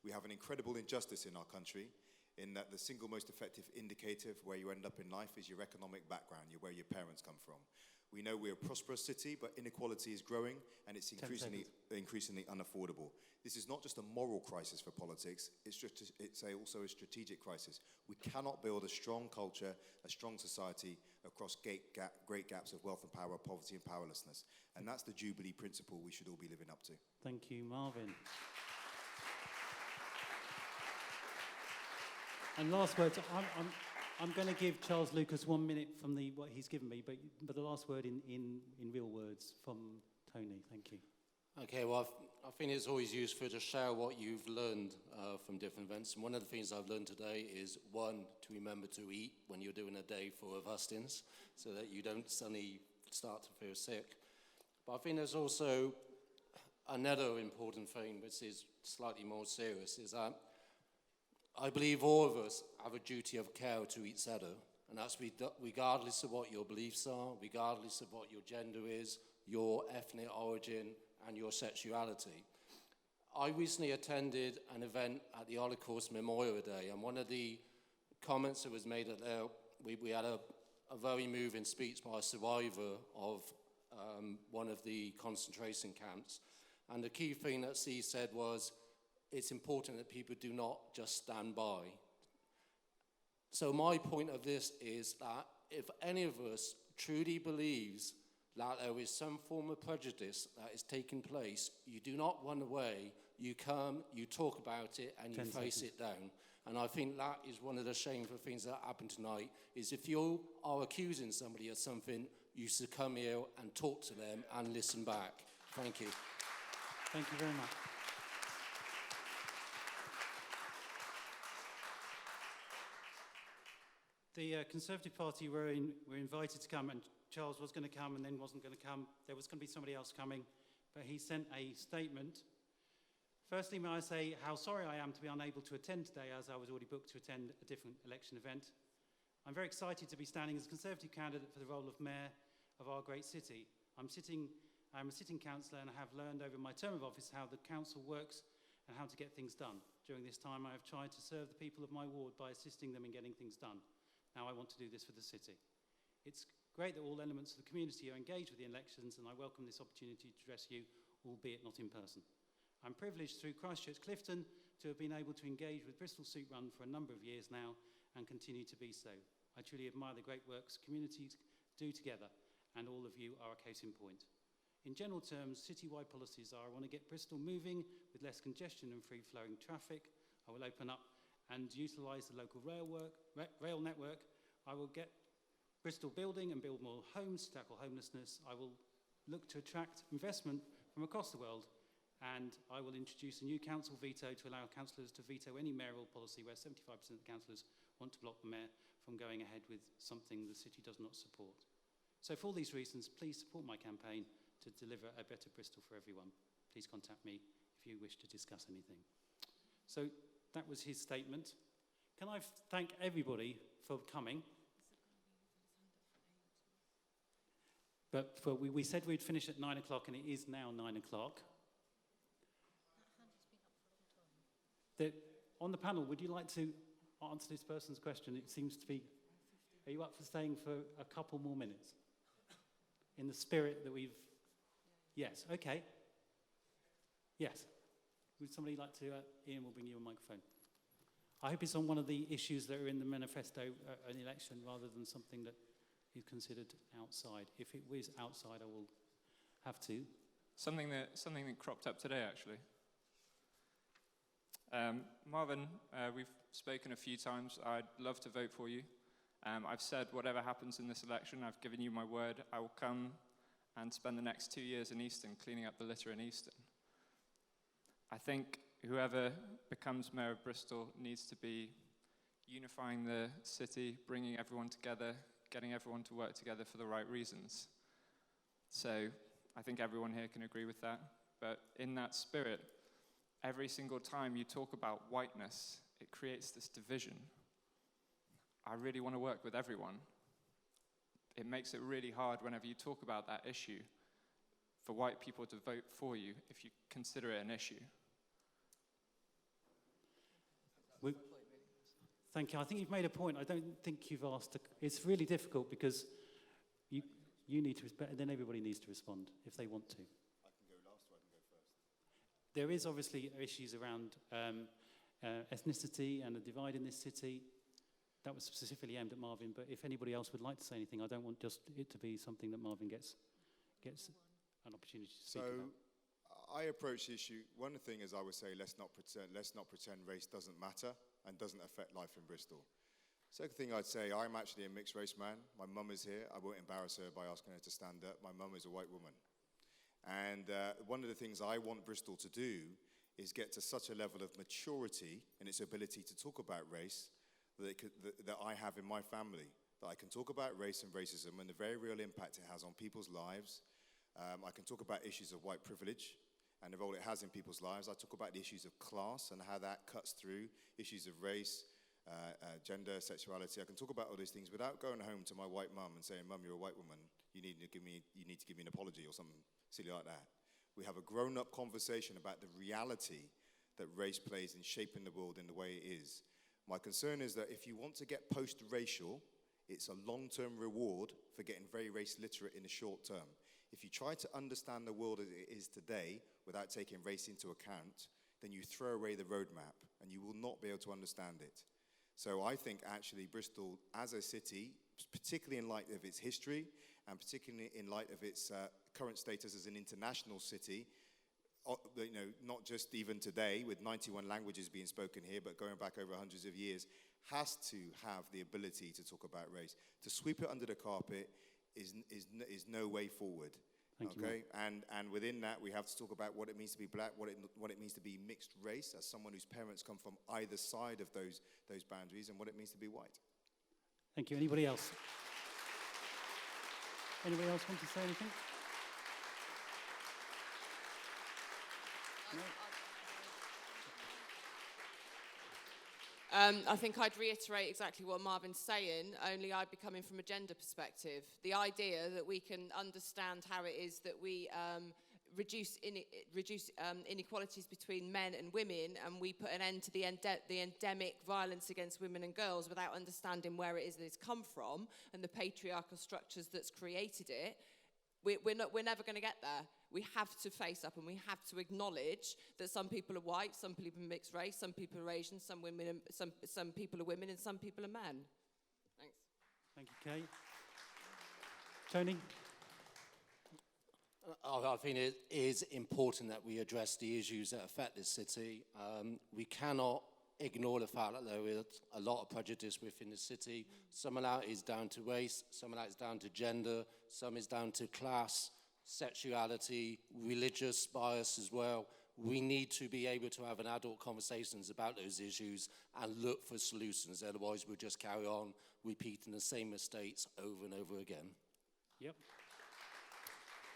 We have an incredible injustice in our country in that the single most effective indicator of where you end up in life is your economic background, where your parents come from. We know we're a prosperous city, but inequality is growing and it's increasingly unaffordable. This is not just a moral crisis for politics, it's also a strategic crisis. We cannot build a strong culture, a strong society across great gaps of wealth and power, poverty and powerlessness. And that's the Jubilee principle we should all be living up to. Thank you, Marvin. And last words, I'm going to give Charles Lucas 1 minute from what he's given me, but the last word in real words from Tony. Thank you. Okay, well, I think it's always useful to share what you've learned from different events. And one of the things I've learned today is, one, to remember to eat when you're doing a day full of hustings, so that you don't suddenly start to feel sick. But I think there's also another important thing, which is slightly more serious, is that I believe all of us have a duty of care to each other, and that's regardless of what your beliefs are, regardless of what your gender is, your ethnic origin, and your sexuality. I recently attended an event at the Holocaust Memorial Day, and one of the comments that was made at there, we had a very moving speech by a survivor of one of the concentration camps, and the key thing that she said was, it's important that people do not just stand by. So my point of this is that if any of us truly believes that there is some form of prejudice that is taking place, you do not run away, you come, you talk about it, and you face it down. And I think that is one of the shameful things that happened tonight, is if you are accusing somebody of something, you should come here and talk to them and listen back. Thank you. Thank you very much. The Conservative Party were invited to come, and Charles was going to come and then wasn't going to come. There was going to be somebody else coming, but he sent a statement. Firstly, may I say how sorry I am to be unable to attend today, as I was already booked to attend a different election event. I'm very excited to be standing as a Conservative candidate for the role of Mayor of our great city. I'm a sitting councillor, and I have learned over my term of office how the council works and how to get things done. During this time, I have tried to serve the people of my ward by assisting them in getting things done. Now I want to do this for the city. It's great that all elements of the community are engaged with the elections, and I welcome this opportunity to address you, albeit not in person. I'm privileged through Christchurch Clifton to have been able to engage with Bristol Soup Run for a number of years now and continue to be so. I truly admire the great works communities do together, and all of you are a case in point. In general terms, citywide policies are: I want to get Bristol moving with less congestion and free-flowing traffic. I will open up and utilise the local rail network. I will get Bristol building and build more homes to tackle homelessness. I will look to attract investment from across the world, and I will introduce a new council veto to allow councillors to veto any mayoral policy where 75% of the councillors want to block the mayor from going ahead with something the city does not support. So for all these reasons, please support my campaign to deliver a better Bristol for everyone. Please contact me if you wish to discuss anything. So that was his statement. Can I thank everybody for coming? But we said we'd finish at 9 o'clock, and it is now 9 o'clock. On the panel, would you like to answer this person's question? It seems to be, are you up for staying for a couple more minutes? In the spirit that we've, yes, okay. Yes. Would somebody like to, Ian will bring you a microphone. I hope it's on one of the issues that are in the manifesto, an election, rather than something that is considered outside. If it was outside, I will have to. Something that cropped up today, actually. Marvin, we've spoken a few times. I'd love to vote for you. I've said whatever happens in this election, I've given you my word, I will come and spend the next 2 years in Easton cleaning up the litter in Easton. I think whoever becomes Mayor of Bristol needs to be unifying the city, bringing everyone together, getting everyone to work together for the right reasons. So I think everyone here can agree with that. But in that spirit, every single time you talk about whiteness, it creates this division. I really want to work with everyone. It makes it really hard whenever you talk about that issue for white people to vote for you if you consider it an issue. Thank you. I think you've made a point. I don't think you've asked. It's really difficult because you need to respond, and then everybody needs to respond if they want to. I can go last or I can go first. There is obviously issues around ethnicity and a divide in this city. That was specifically aimed at Marvin, but if anybody else would like to say anything, I don't want just it to be something that Marvin gets an opportunity to speak about. I approach the issue, one thing is I would say let's not pretend race doesn't matter and doesn't affect life in Bristol. Second thing I'd say, I'm actually a mixed race man. My mum is here. I won't embarrass her by asking her to stand up. My mum is a white woman. And one of the things I want Bristol to do is get to such a level of maturity in its ability to talk about race that I have in my family, that I can talk about race and racism and the very real impact it has on people's lives. I can talk about issues of white privilege and the role it has in people's lives. I talk about the issues of class and how that cuts through issues of race, gender, sexuality. I can talk about all these things without going home to my white mum and saying, "Mum, you're a white woman. You need to give me an apology," or something silly like that. We have a grown-up conversation about the reality that race plays in shaping the world in the way it is. My concern is that if you want to get post-racial, it's a long-term reward for getting very race literate in the short term. If you try to understand the world as it is today without taking race into account, then you throw away the roadmap and you will not be able to understand it. So I think actually Bristol as a city, particularly in light of its history and particularly in light of its current status as an international city, not just even today with 91 languages being spoken here, but going back over hundreds of years, has to have the ability to talk about race. To sweep it under the carpet is no way forward. Thank you, okay, and within that, we have to talk about what it means to be black, what it means to be mixed race, as someone whose parents come from either side of those boundaries, and what it means to be white. Thank you. Anybody else? Anybody else want to say anything? No? I think I'd reiterate exactly what Marvin's saying, only I'd be coming from a gender perspective. The idea that we can understand how it is that we reduce inequalities between men and women, and we put an end to the endemic violence against women and girls without understanding where it is that it's come from and the patriarchal structures that's created it, we're never going to get there. We have to face up and we have to acknowledge that some people are white, some people are mixed race, some people are Asian, some people are women, and some people are men. Thanks. Thank you, Kate. Tony? I think it is important that we address the issues that affect this city. We cannot ignore the fact that there is a lot of prejudice within the city. Some of that is down to race, some of that is down to gender, some is down to class, sexuality, religious bias as well. We need to be able to have an adult conversations about those issues and look for solutions. Otherwise, we'll just carry on repeating the same mistakes over and over again. Yep.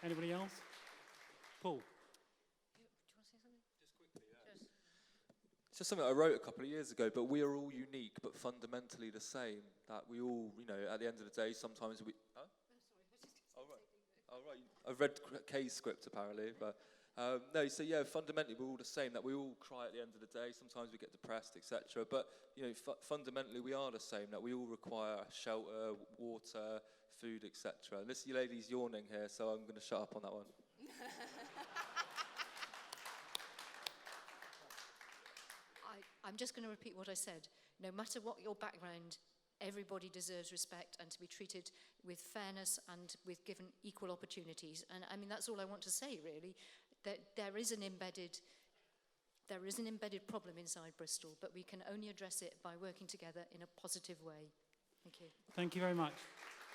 Anybody else? Paul? Do you want to say something? Just quickly, yeah. It's just something I wrote a couple of years ago, but we are all unique, but fundamentally the same. That we all, at the end of the day, sometimes we... Huh? Oh, right. Oh, right. I've read Kay's script, apparently, but... no, so yeah, fundamentally we're all the same, that we all cry at the end of the day, sometimes we get depressed, etc. But, fundamentally we are the same, that we all require shelter, water, food, etc. And this lady's yawning here, so I'm going to shut up on that one. I'm just going to repeat what I said. No matter what your background, everybody deserves respect and to be treated with fairness and with given equal opportunities. And I mean, that's all I want to say, really. That there is an embedded problem inside Bristol, but we can only address it by working together in a positive way. Thank you. Thank you very much.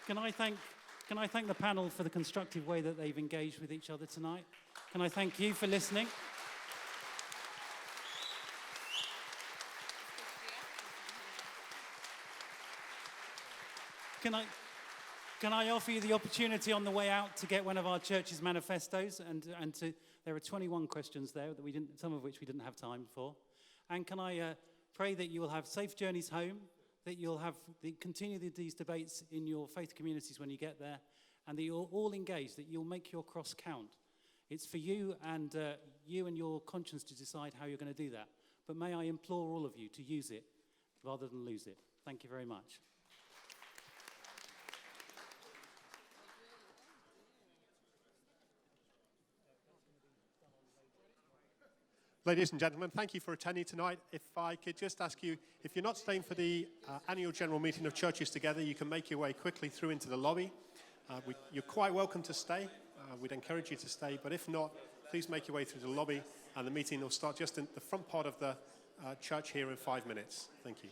Can I thank the panel for the constructive way that they've engaged with each other tonight? Can I thank you for listening? Can I offer you the opportunity on the way out to get one of our church's manifestos, and there are 21 questions there that some of which we didn't have time for. And can I pray that you will have safe journeys home, that you'll continue these debates in your faith communities when you get there, and that you're all engaged, that you'll make your cross count. It's for you and your conscience to decide how you're going to do that. But may I implore all of you to use it rather than lose it. Thank you very much. Ladies and gentlemen, thank you for attending tonight. If I could just ask you, if you're not staying for the annual general meeting of Churches Together, you can make your way quickly through into the lobby. You're quite welcome to stay. We'd encourage you to stay, but if not, please make your way through the lobby, and the meeting will start just in the front part of the church here in 5 minutes. Thank you.